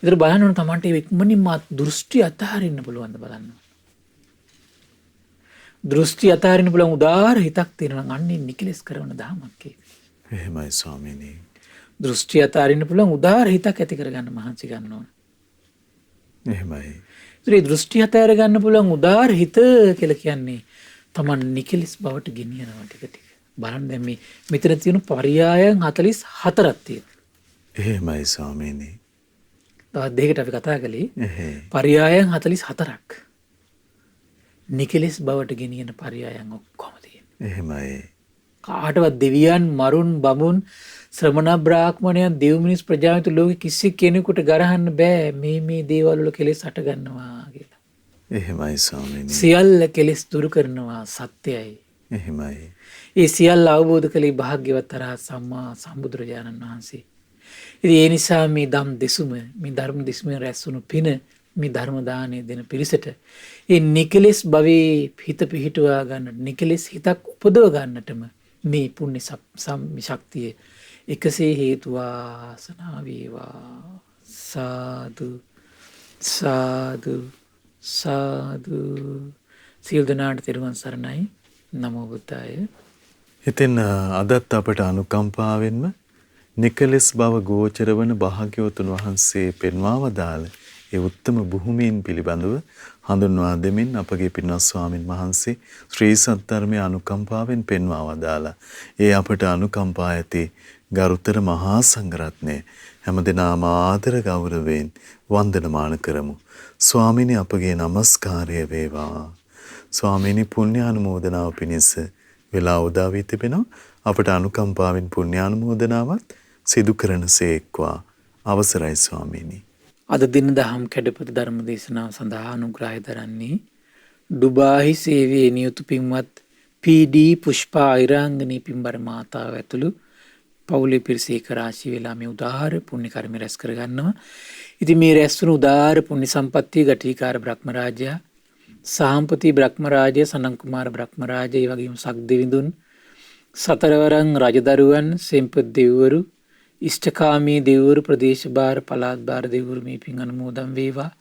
ඒතර බලන්න ඕන Tamante ඉක්මනින්ම දෘෂ්ටි අතහරින්න පුළුවන්ද බලන්න. දෘෂ්ටි අතහරින්න පුළුවන් උදාාර හිතක් තියෙනවා නම් අන්නේ නිකලස් කරන දහමක් ඒක. එහෙමයි ස්වාමීනි. දෘෂ්ටි අතහරින්න පුළුවන් උදාාර හිතක් ඇති කරගන්න මහන්සි ගන්න ඕන. එහෙමයි. ඒ දෘෂ්ටි අතහැර ගන්න පුළුවන් උදාාර හිත කියලා කියන්නේ Taman නිකලස් බවට ගෙනියනවා ටික ටික. බලන්න දැන් මේ මෙතන තියෙන පරයයන් 44ක් තියෙනවා. එහෙමයි ස්වාමීනි. දවස් දෙකකට අපි කතා කළේ එහෙයි. පරියායන් 44ක්. නිකලෙස් බවට ගෙනියන පරියායන් ඔක්කොම තියෙනවා. එහෙමයි. කාටවත් දෙවියන් මරුන් බමුන් ශ්‍රමණ බ්‍රාහ්මණයන් දෙව් මිනිස් ප්‍රජාවිත ලෝකෙ කිසි කෙනෙකුට ගරහන්න බෑ මේ දේවල් වල කෙලෙස් හට ගන්නවා කියලා. එහෙමයි ස්වාමීනි. සියල්ල කෙලෙස් දුරු කරනවා සත්‍යයි. එහෙමයි. ඒ සියල්ල අවබෝධ කළේ භාග්‍යවත් තරහත් සම්මා සම්බුදුරජාණන් වහන්සේ. ඉතින් ඒ නිසා මේ ධම් දෙසුම මේ ධර්ම දෙසුමෙන් රැස්වුණු පින මේ ධර්ම දානය දෙන පිරිසට ඒ නිකලෙස් භවයේ හිත පිහිටුවා ගන්නට නිකලෙස් හිතක් උපදව ගන්නටම මේ පුණ්‍ය ශක්තිය එකසේ හේතු වාසනා වේවා. සාදු සාදු සාදු. සියලු දෙනාට තෙරුවන් සරණයි. නමෝ බුද්දාය. ඉතින් අදත් අපට අනුකම්පාවෙන්ම නිකලෙස් බව ගෝචර වන භාග්‍යවතුන් වහන්සේ පෙන්වා වදාළ ඒ උත්තම භූමීන් පිළිබඳව හඳුන්වා දෙමින් අපගේ පින්වත් ස්වාමින් වහන්සේ ශ්‍රී සද්ධර්මයේ අනුකම්පාවෙන් පෙන්වා වදාලා ඒ අපට අනුකම්පා ඇති ගරුතර මහා සංඝරත්නය හැමදෙනාම ආදර ගෞරවයෙන් වන්දනමාන කරමු. ස්වාමිනී අපගේ নমස්කාරය වේවා. ස්වාමිනී පුණ්‍යානුමෝදනාව පිණිස වෙලා උදා වී තිබෙනවා. අපට අනුකම්පාවෙන් පුණ්‍යානුමෝදනාවත් සිදු කරනසේක්වා. අවසරයි ස්වාමීනි. අද දින දහම් කැඩපත ධර්ම දේශනාව සඳහා අනුග්‍රහය දරන්නේ ඩුබායි සේවයේ නියුතු පින්වත් පී.ඩී. පුෂ්පා අයිරාංගනී පින්බර මාතාව ඇතුළු පවුලේ පිරිස ඒකරාශී වෙලා මේ උදාාර පුණ්‍ය කර්ම රැස් කරගන්නවා. ඉතින් මේ රැස් වුණු උදාාර පුණ්‍ය සම්පත්තිය ගටිකාර බ්‍රහ්මරාජයා, සාම්පති බ්‍රහ්මරාජය, සනන් කුමාර බ්‍රහ්මරාජය, ඒ වගේම සක්දෙවිඳුන්, සතරවරන් රජදරුවන්, සෙම්පත් දෙවිවරු, ඉෂ්ඨකාමී දෙවිවරු, ප්‍රදේශ භාර පළාත් භාර දෙවිවරු මේ පින් අනුමෝදන් වේවා.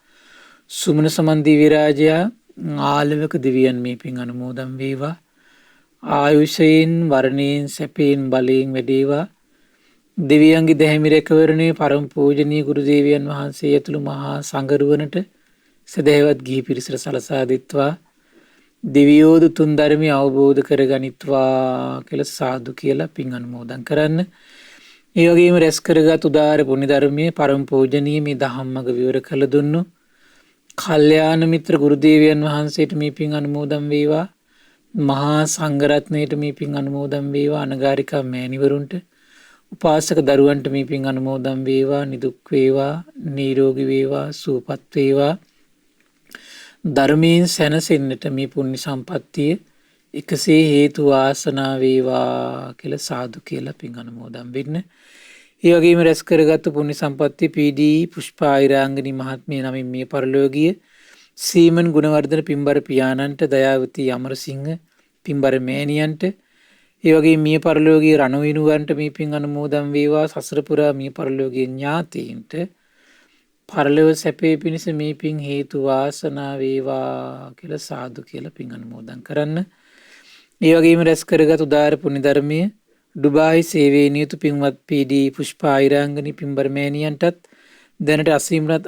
සුමන සමන් දිව්‍ය රාජයා, ආලවක දෙවියන් මේ පින් අනුමෝදන් වේවා. ආයුෂයෙන් වර්ණයෙන් සැපයෙන් බලයෙන් වැඩේවා. දෙවියන්ගේ දැහැමි රැකවරණයේ පරම පූජනීය ගුරු දේවයන් වහන්සේ ඇතුළු මහා සංඝරුවනට සදහැවත් ගිහි පිරිසට සලසා දෙත්වා. දෙවියෝද තුන් ධර්මය අවබෝධ කරගනිත්වා කියලා සාදු කියලා පින් අනුමෝදන් කරන්න. ඒ වගේම රැස් කරගත් උදාාර පුණ්‍ය ධර්මයේ පරම පූජනීය මේ ධම්මග විවර කළ දුන්නු කල්යාණ මිත්‍ර ගුරු දේවයන් වහන්සේට මේ පින් අනුමෝදන් වේවා. මහා සංඝරත්නයට මේ පින් අනුමෝදන් වේවා. අනගාരികා මෑණිවරුන්ට, උපාසක දරුවන්ට මේ පින් අනුමෝදන් වේවා. නිදුක් වේවා, නිරෝගී වේවා, සුවපත් වේවා. ධර්මයෙන් සැනසෙන්නට මේ පුණ්‍ය සම්පත්තිය එකසේ හේතු වාසනා වේවා කියලා සාදු කියලා පින් අනුමෝදන් වෙන්න. ඒ වගේම රැස් කරගත්තු පුණ්‍ය සම්පත්තිය පී.ඩී. පුෂ්පා අයිරාංගනී මහත්මිය නමින් මේ පරලෝකීය සීමන් ගුණවර්ධන පින්බර පියාණන්ට, දයාවති අමරසිංහ පින්බර මෑණියන්ට, ඒ වගේ මිය පරලෝකීය රණවිනුවන්ට මේ පින් අනුමෝදන් වේවා. සසර පුරා මිය පරලෝකීය ඥාතීන්ට පරලොව සැපේ පිණිස මේ පින් හේතු වාසනා වේවා කියලා සාදු කියලා පින් අනුමෝදන් කරන්න. ඒ වගේම රැස් කරගත් උදාාර පුණ්‍ය ධර්මයේ ඩුබායි සේවයේ නියුතු පින්වත් පී.ඩී. පුෂ්පා අයිරාංගනී පින්බර මෑණියන්ටත්, දැනට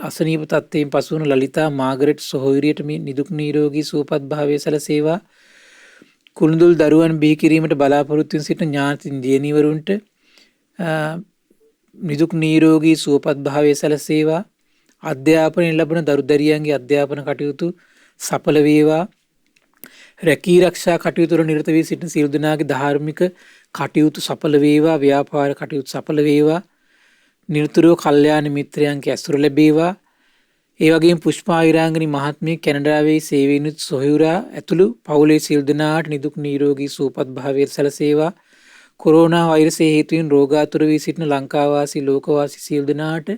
අසනීප තත්ත්වයෙන් පසු වුණු ලලිතා මාගරට් සොහොයුරියට මේ නිදුක් නිරෝගී සුවපත් භාවය සැලසේවා. කුළුඳුල් දරුවන් බිහි කිරීමට බලාපොරොත්තු වෙන සිටින ඥාතින් දියණිවරුන්ට නිදුක් නිරෝගී සුවපත් භාවය සැලසේවා. අධ්‍යාපනය ලැබෙන දරුදරියන්ගේ අධ්‍යාපන කටයුතු සඵල වේවා. රැකී රක්ෂා කටයුතු වල නිරත වී සිටින සියලු දෙනාගේ ධාර්මික කටයුතු සඵල වේවා. ව්‍යාපාර කටයුතු සඵල වේවා. නිරතුරුව කල්යාණ මිත්‍රයන්ගේ ඇසුර ලැබේවා. ඒ වගේම පුෂ්පා අයිරාංගනී මහත්මිය කැනඩාවේ සේවීනුත් සොහොයුරා ඇතුළු පවුලේ සියලු දෙනාට නිදුක් නිරෝගී සුවපත් භාවය සැලසේවා. කොරෝනා වෛරසය හේතුවෙන් රෝගාතුර වී සිටින ලංකාවාසී ලෝකවාසී සියලු දෙනාට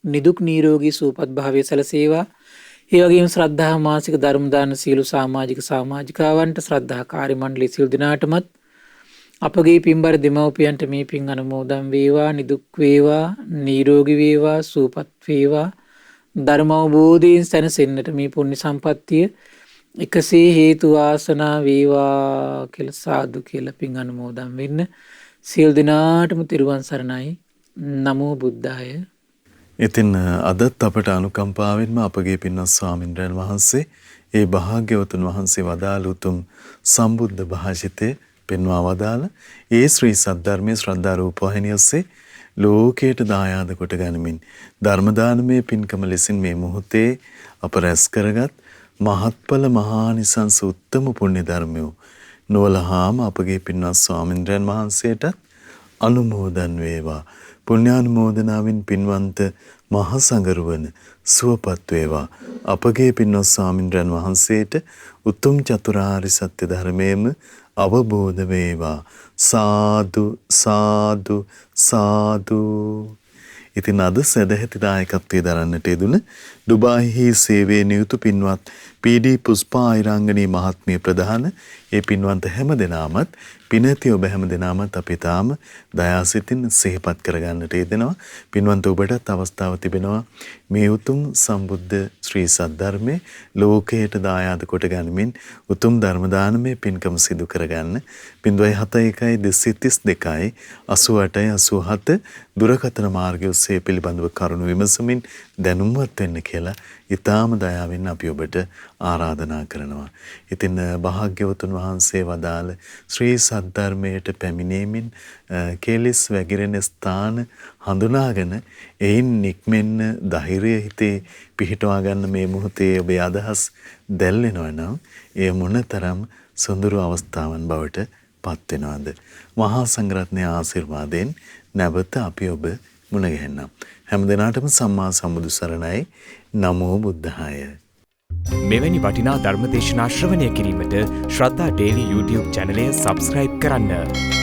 නිදුක් නිරෝගී සුවපත් භාවය සැලසේවා. ඒ වගේම ශ්‍රද්ධා මාසික ධර්ම දාන සියලු සමාජික සමාජිකාවන්ට, ශ්‍රද්ධා කාර්ය මණ්ඩලයේ සියලු දෙනාටමත්, අපගේ පින්බර දෙමව්පියන්ට මේ පින් අනුමෝදන් වේවා. නිදුක් වේවා, නිරෝගී වේවා, සුවපත් වේවා. ධර්ම අවබෝධයෙන් සැනසෙන්නට මේ පුණ්‍ය සම්පත්තිය එකසේ හේතු වාසනා වේවා කියලා සාදු කියලා පින් අනුමෝදන් වෙන්න. සියලු දෙනාටම තෙරුවන් සරණයි. නමෝ බුද්දාය. ඉතින් අදත් අපට අනුකම්පාවෙන්ම අපගේ පින්වත් ස්වාමින්ද්‍රයන් වහන්සේ ඒ භාග්‍යවතුන් වහන්සේ වදාළ උතුම් සම්බුද්ධ භාෂිතේ පෙන්වා වදාළ ඒ ශ්‍රී සද්ධර්මයේ ශ්‍රද්ධා රූපවාහිනිය ඔස්සේ ලෝකයට දායාද කොට ගනිමින් ධර්ම දානමය පින්කම ලෙසින් මේ මොහොතේ අප රැස් කරගත් මහත්ඵල මහානිසංස උත්තම පුණ්‍ය ධර්මය නොවලහාම අපගේ පින්වත් ස්වාමින්ද්‍රයන් වහන්සේටත් අනුමෝදන් වේවා. පුණ්‍යානුමෝදනාවෙන් පින්වන්ත මහා සංඝරුවන සුවපත් වේවා. අපගේ පින්වත් ස්වාමින්ද්‍රයන් වහන්සේට උතුම් චතුරාර්ය සත්‍ය ධර්මයේම අවබෝධ වේවා. සාදු සාදු සාදු. ඉතින් අද සදැහැති දායකත්වයේ දරන්නට යෙදුන ඩුබායිහි සේවයේ නියුතු පින්වත් පී.ඩී. පුෂ්පා ආයිරංගනී මහත්මිය ප්‍රධාන ඒ පින්වන්ත හැම දෙනාමත් පිනැති ඔබ හැම දෙනාමත් අපි තාම දයාසිතින් සිහිපත් කරගන්නට යෙදෙනවා. පින්වන්ත ඔබටත් අවස්ථාව තිබෙනවා මේ උතුම් සම්බුද්ධ ශ්‍රී සද්ධර්මයේ ලෝකයට දායාද කොට ගනිමින් උතුම් ධර්ම දානමය පින්කම සිදු කරගන්න. 071 232 88 87 දුරකථන මාර්ගය ඔස්සේ පිළිබඳව කරුණු විමසමින් දැනුම්වත් වෙන්න කියලා ඊටාම දයාවෙන් අපි ඔබට ආරාධනා කරනවා. ඉතින් භාග්‍යවතුන් වහන්සේ වදාළ ශ්‍රී සද්ධර්මයට පැමිණීමෙන් කෙලෙස් වැగిරෙන ස්ථාන හඳුනාගෙන එයින් නික්මෙන්න ධෛර්යය හිතේ පිහිටවා ගන්න මේ මොහොතේ ඔබේ අදහස් දැල්වෙනවා නම් එය මොනතරම් සොඳුරු අවස්ථාවන් බවට පත් වෙනවද? මහා සංඝරත්නයේ ආශිර්වාදයෙන් නැවත අපි ඔබ මුණ ගැහෙන්නම්. හැම දිනාටම සම්මා සම්බුදු සරණයි. නමෝ බුද්ධාය. මෙවැනි වටිනා ධර්මදේශනා ශ්‍රවණය කිරීමට ශ්‍රද්ධා ඩේලි YouTube චැනලය සබස්ක්‍රයිබ් කරන්න.